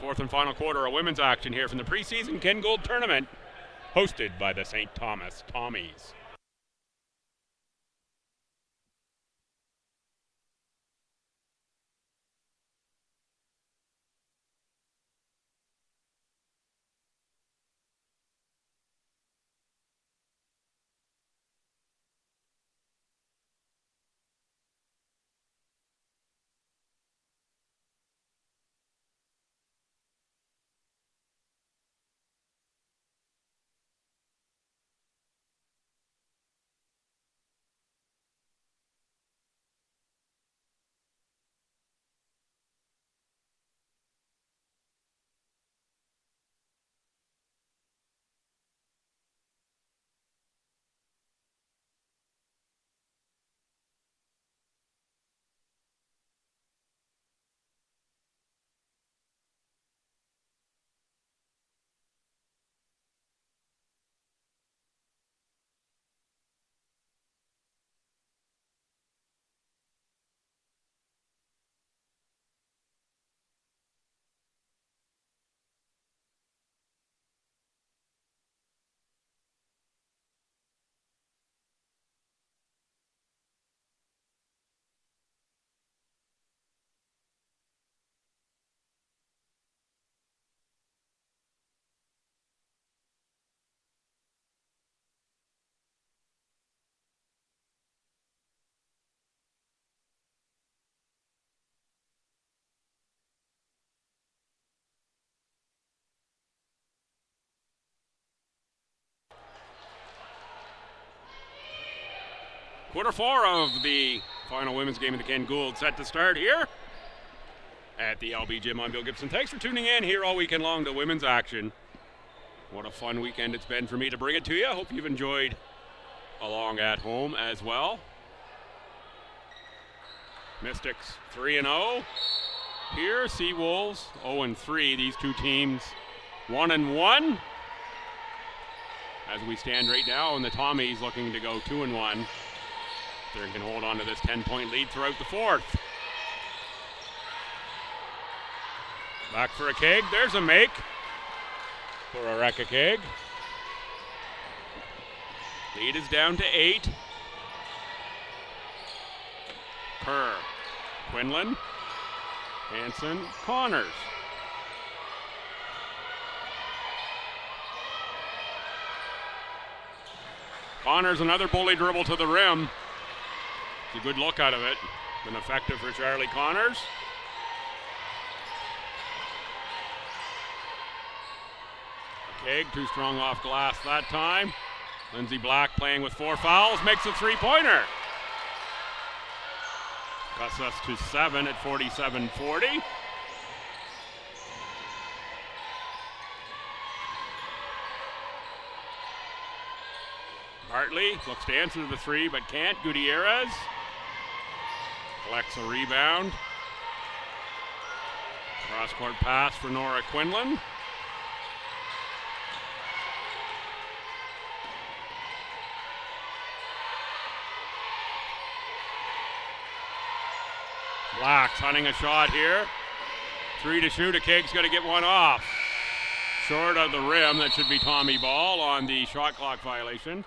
Fourth and final quarter of women's action here from the preseason Ken Gould tournament, hosted by the St. Thomas Tommies. Quarter four of the final women's game of the Ken Gould set to start here at the LB Gym. I'm Bill Gibson. Thanks for tuning in here all weekend long to women's action. What a fun weekend it's been for me to bring it to you. I hope you've enjoyed along at home as well. Mystics 3-0 here. Seawolves 0-3. These two teams 1-1 as we stand right now, and the Tommies looking to go 2-1. They can hold on to this 10-point lead throughout the fourth. Back for a keg. There's a make for a Rekka keg. Lead is down to 8. Kerr, Quinlan, Hanson, Connors. Connors, another bully dribble to the rim. It's a good look out of it. Been effective for Charlie Connors. Keg too strong off glass that time. Lindsay Black playing with 4 fouls, makes a three-pointer. Cuts us to 7 at 47-40. Hartley looks to answer the three, but can't. Gutierrez collects a rebound. Cross-court pass for Nora Quinlan. Black's hunting a shot here. 3 to shoot. A Keg's got to get one off. Short of the rim. That should be Tommy ball on the shot clock violation.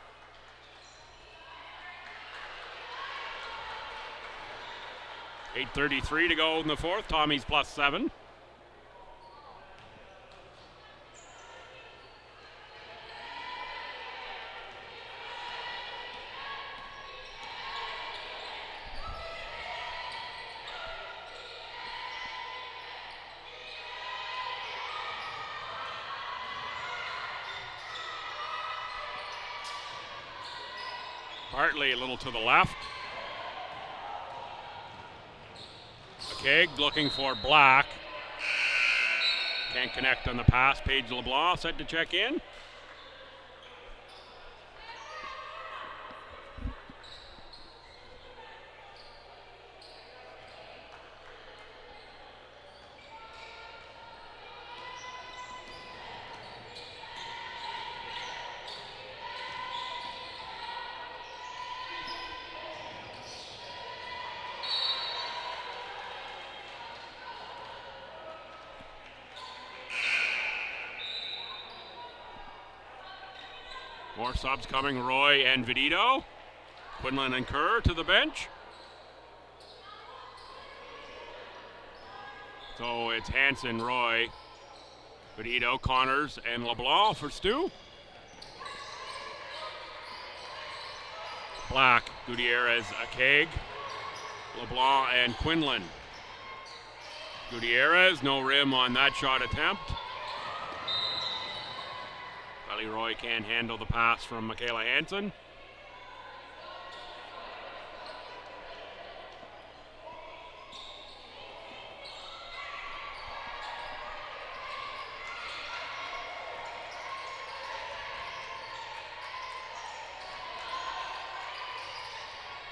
.8:33 to go in the fourth. Tommy's +7. Hartley a little to the left. Keg looking for Black. Can't connect on the pass. Paige LeBlanc set to check in. More subs coming, Roy and Vidito. Quinlan and Kerr to the bench. So it's Hansen, Roy, Vidito, Connors, and LeBlanc for STU. Black, Gutierrez, Akeg, LeBlanc, and Quinlan. Gutierrez, no rim on that shot attempt. Kylie Roy can't handle the pass from Michaela Hansen.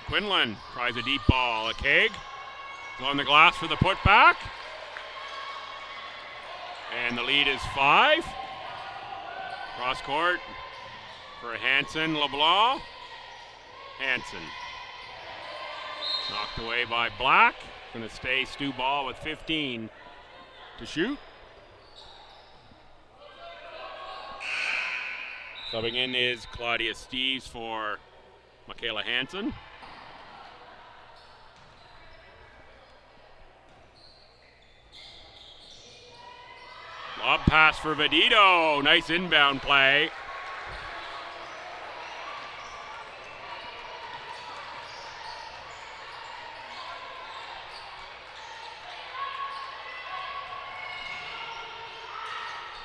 Quinlan tries a deep ball. Akeg is on the glass for the putback. And the lead is 5. Cross court for Hansen, LeBlanc. Hansen. Knocked away by Black. Going to stay STU ball with 15 to shoot. Subbing in is Claudia Steves for Michaela Hansen. Lob pass for Vidito. Nice inbound play.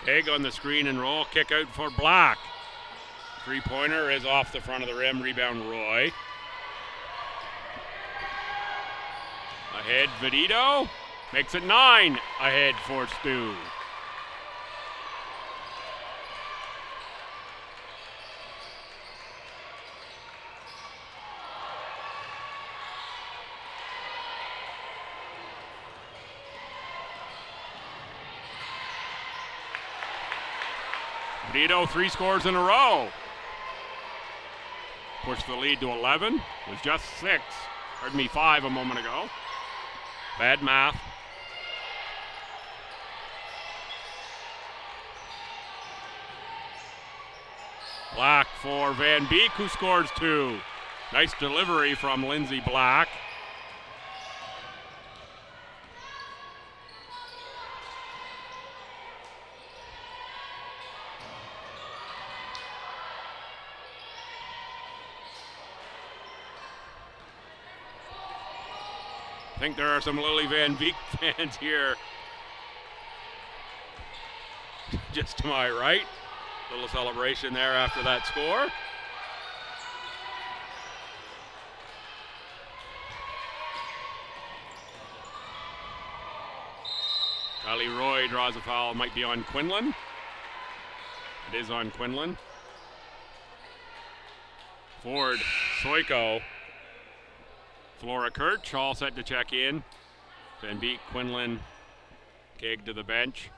Egg on the screen and roll. Kick out for Black. Three-pointer is off the front of the rim. Rebound Roy. Ahead Vidito. Makes it 9 ahead for STU. Vidito, 3 scores in a row. Pushed the lead to 11. It was just 5 a moment ago. Bad math. Black for Van Beek, who scores 2. Nice delivery from Lindsay Black. I think there are some Lily Van Beek fans here. Just to my right. Little celebration there after that score. Kylie Roy draws a foul. Might be on Quinlan. It is on Quinlan. Ford, Soiko. Flora Kirch all set to check in. Van Beek, Quinlan, Keg to the bench.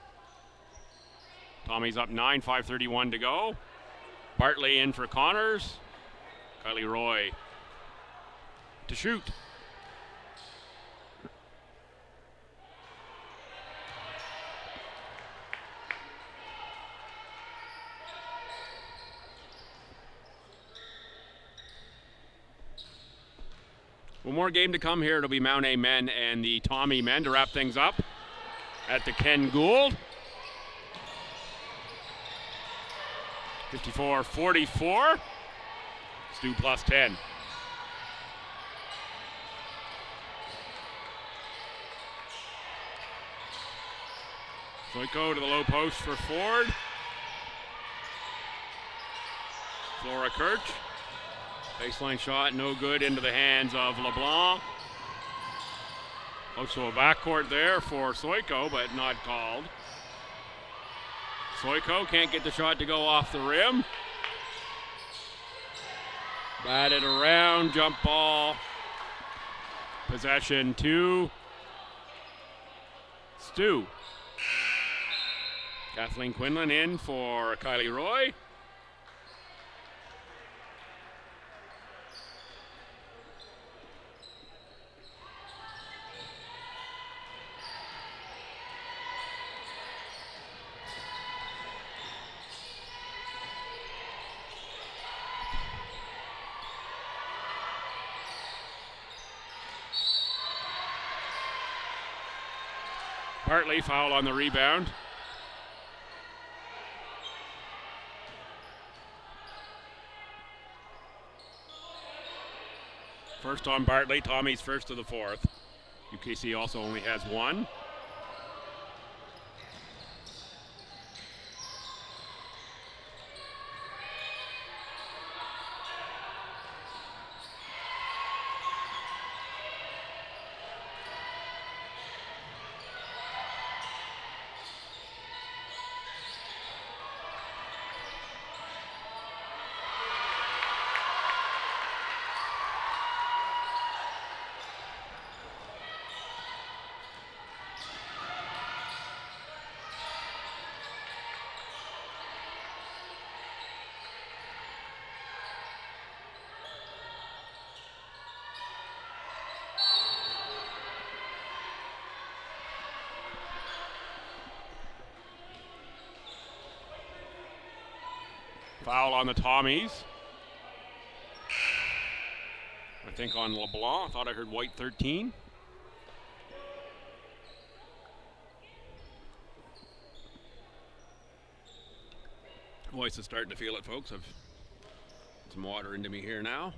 Tommy's up 9, 5:31 to go. Bartley in for Connors. Kylie Roy to shoot. One more game to come here. It'll be Mount A men and the Tommy men to wrap things up at the Ken Gould. 54-44. STU plus 10. Soiko to the low post for Ford. Flora Kirch. Baseline shot, no good, into the hands of LeBlanc. Also a backcourt there for Soiko, but not called. Soiko can't get the shot to go off the rim. Batted around, jump ball. Possession to STU. Kathleen Quinlan in for Kylie Roy. Bartley foul on the rebound. First on Bartley, Tommy's first of the fourth. UKC also only has one. Foul on the Tommies. I think on LeBlanc. I thought I heard white 13. Voice is starting to feel it, folks. I've some water into me here now.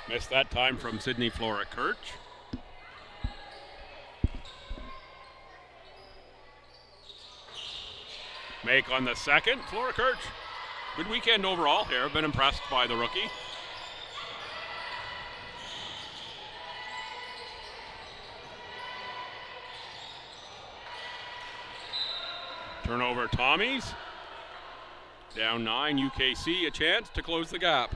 Missed that time from Sydney Flora Kirch. Make on the second. Flora Kirch, good weekend overall here. Been impressed by the rookie. Turnover Tommies. Down 9, UKC, a chance to close the gap.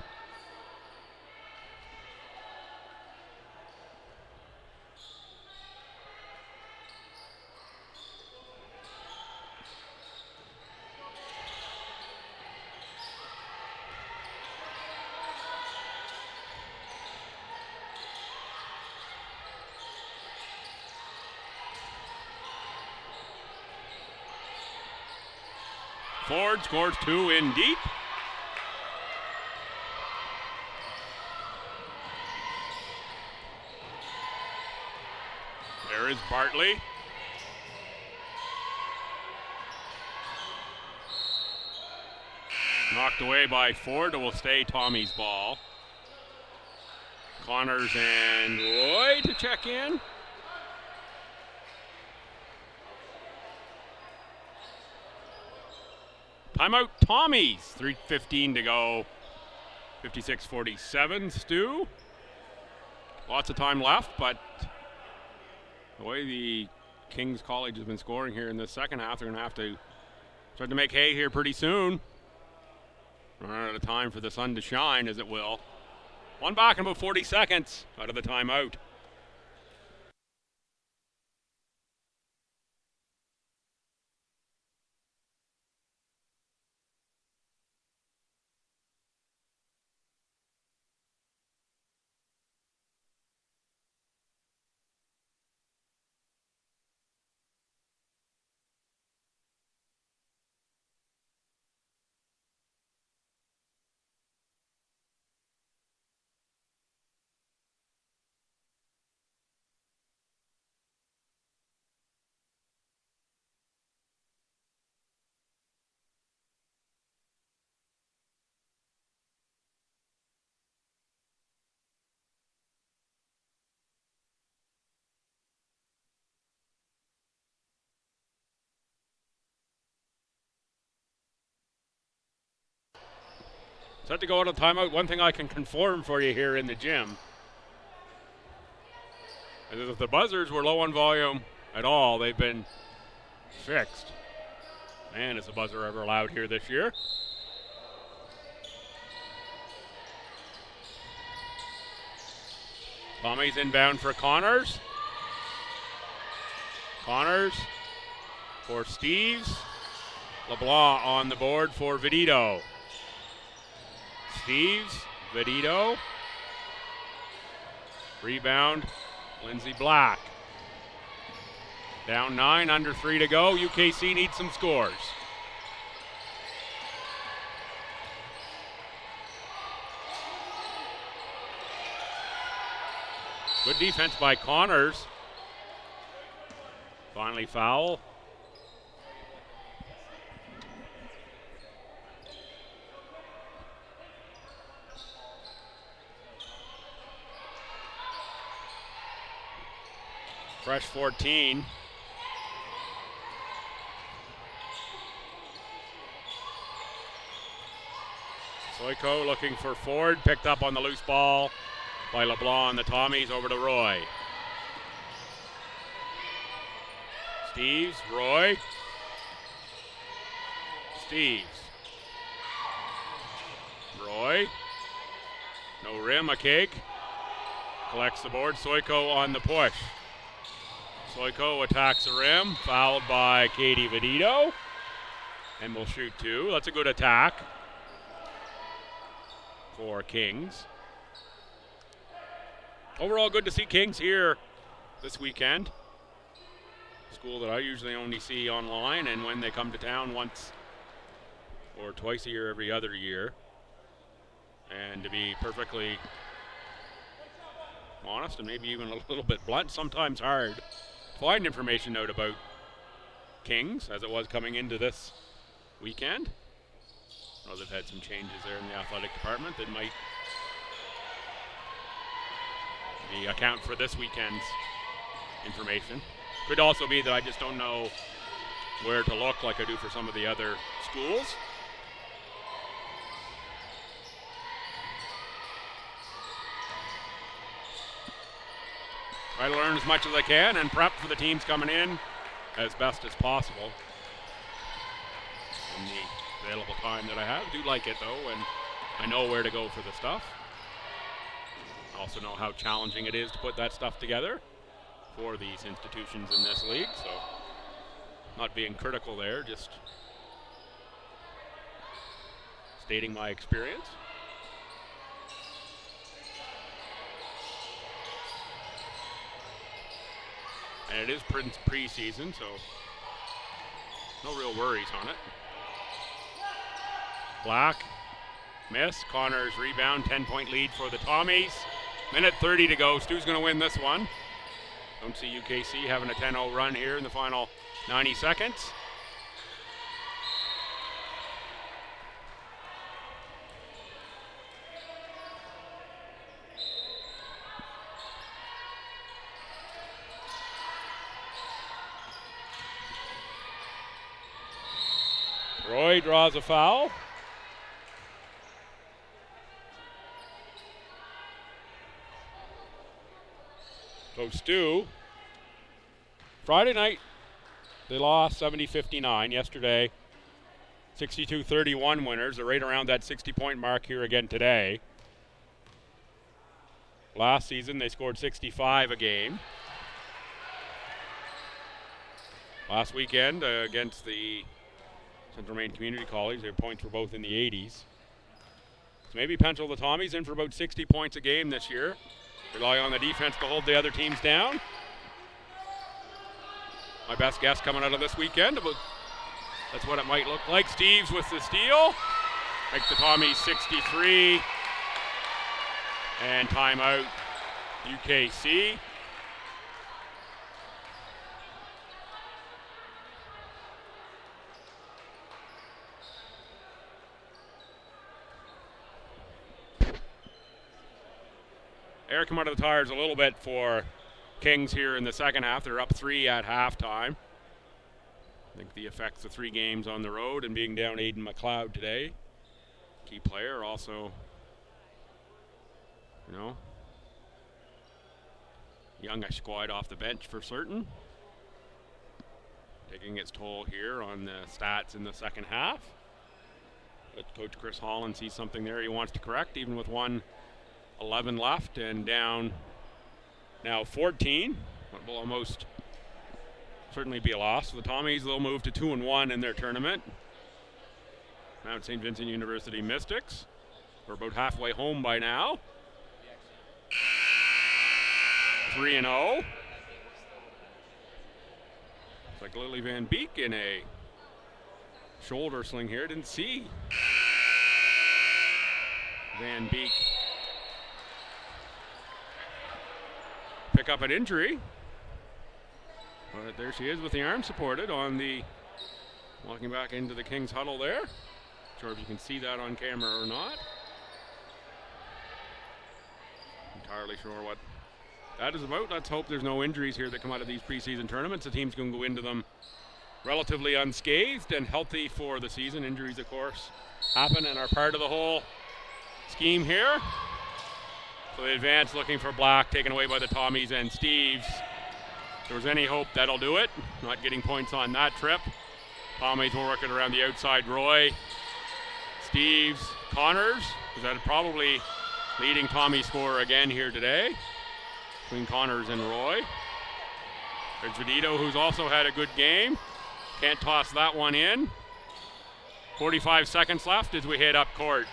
Ford scores 2 in deep. There is Bartley. Knocked away by Ford. It will stay Tommy's ball. Connors and Roy to check in. Timeout Tommies, 3:15 to go, 56-47, Stu. Lots of time left, but the way the King's College has been scoring here in the second half, they're going to have to start to make hay here pretty soon. Run out of time for the sun to shine, as it will. One back in about 40 seconds out of the timeout. Set to go out of timeout. One thing I can confirm for you here in the gym is if the buzzers were low on volume at all, they've been fixed. Man, is a buzzer ever loud here this year. Tommy's inbound for Connors. Connors for Steves. LeBlanc on the board for Vedito. Steves, Vedito. Rebound, Lindsay Black. Down 9, under 3 to go. UKC needs some scores. Good defense by Connors. Finally foul. Fresh 14. Soiko looking for Ford, picked up on the loose ball by LeBlanc and the Tommies over to Roy. Steves, Roy. Steves. Roy. No rim, a cake. Collects the board, Soiko on the push. Soiko attacks the rim, fouled by Katie Vedito, and will shoot two. That's a good attack for Kings. Overall, good to see Kings here this weekend. School that I usually only see online, and when they come to town once or twice a year, every other year. And to be perfectly honest, and maybe even a little bit blunt, sometimes hard to find information out about Kings, as it was coming into this weekend. I know they've had some changes there in the athletic department that might account for this weekend's information. Could also be that I just don't know where to look like I do for some of the other schools. Try to learn as much as I can and prep for the teams coming in as best as possible in the available time that I have. Do like it though, and I know where to go for the stuff. I also know how challenging it is to put that stuff together for these institutions in this league, so not being critical there, just stating my experience. And it is preseason, so no real worries on it. Black, miss. Connors rebound, 10-point lead for the Tommies. Minute 30 to go. Stu's going to win this one. Don't see UKC having a 10-0 run here in the final 90 seconds. Roy draws a foul. So Stu, Friday night, they lost 70-59. Yesterday, 62-31 winners. They're right around that 60-point mark here again today. Last season, they scored 65 a game. Last weekend against the Central Maine Community College, their points were both in the 80s. So maybe pencil the Tommies in for about 60 points a game this year. Rely on the defense to hold the other teams down. My best guess coming out of this weekend, but that's what it might look like. Steves with the steal. Make the Tommies 63. And timeout UKC. Air come out of the tires a little bit for Kings here in the second half. They're up 3 at halftime. I think the effects of 3 games on the road and being down Aiden McLeod today. Key player, also, youngish squad off the bench for certain. Taking its toll here on the stats in the second half. But Coach Chris Holland sees something there he wants to correct, even with 1:11 left and down now 14. That will almost certainly be a loss. For the Tommies, they'll move to 2-1 in their tournament. Mount St. Vincent University Mystics. We're about halfway home by now. 3-0. It's like Lily Van Beek in a shoulder sling here. Didn't see Van Beek pick up an injury. But there she is with the arm supported on the, walking back into the Kings huddle there. Not sure if you can see that on camera or not. Entirely sure what that is about. Let's hope there's no injuries here that come out of these preseason tournaments. The teams can go into them relatively unscathed and healthy for the season. Injuries, of course, happen and are part of the whole scheme here. So the advance looking for Black, taken away by the Tommies and Steves. If there was any hope, that'll do it. Not getting points on that trip. Tommies will work it around the outside. Roy, Steves, Connors, is that probably leading Tommy scorer again here today, between Connors and Roy. There's Vedito, who's also had a good game. Can't toss that one in. 45 seconds left as we head up court.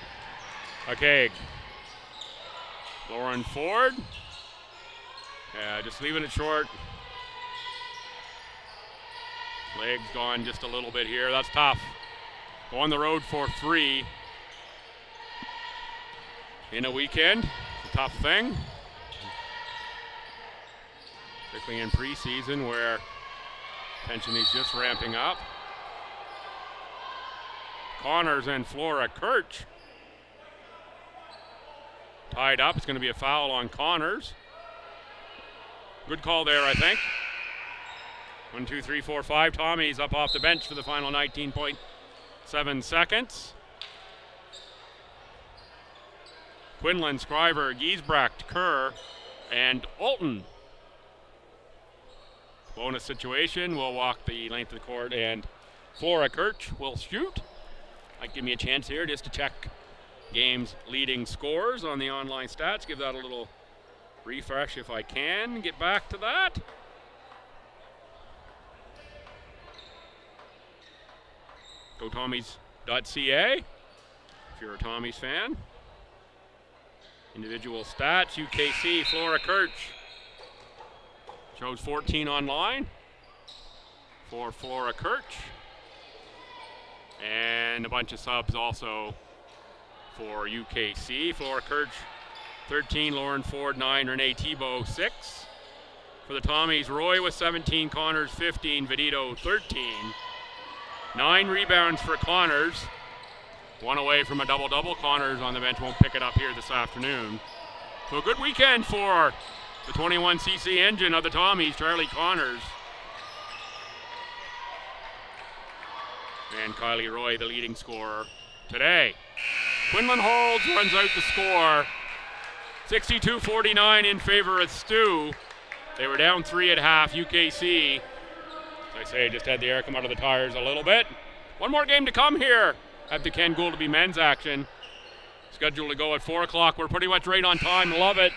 Okay. Lauren Ford. Yeah, just leaving it short. Legs gone just a little bit here. That's tough. Go on the road for 3 in a weekend. It's a tough thing. Particularly in preseason where tension is just ramping up. Connors and Flora Kirch tied up. It's going to be a foul on Connors. Good call there, I think. 1, 2, 3, 4, 5. Tommies up off the bench for the final 19.7 seconds. Quinlan, Scriver, Giesbrecht, Kerr, and Alton. Bonus situation. We'll walk the length of the court, and Flora Kirch will shoot. Might give me a chance here just to check game's leading scores on the online stats. Give that a little refresh if I can get back to that. GoTommies.ca if you're a Tommies fan. Individual stats, UKC, Flora Kirch shows 14 online for Flora Kirch. And a bunch of subs also for UKC. Flora Kirch 13, Lauren Ford 9, Renee Thibault 6. For the Tommies, Roy with 17, Connors 15, Vedito 13. 9 rebounds for Connors. 1 away from a double-double. Connors on the bench won't pick it up here this afternoon. So a good weekend for the 21cc engine of the Tommies, Charlie Connors. And Kylie Roy, the leading scorer today. Quinlan holds, runs out the score. 62-49 in favor of STU. They were down 3 at half. UKC, as I say, just had the air come out of the tires a little bit. One more game to come here at the Ken Gouldaby men's action. Scheduled to go at 4 o'clock. We're pretty much right on time. Love it.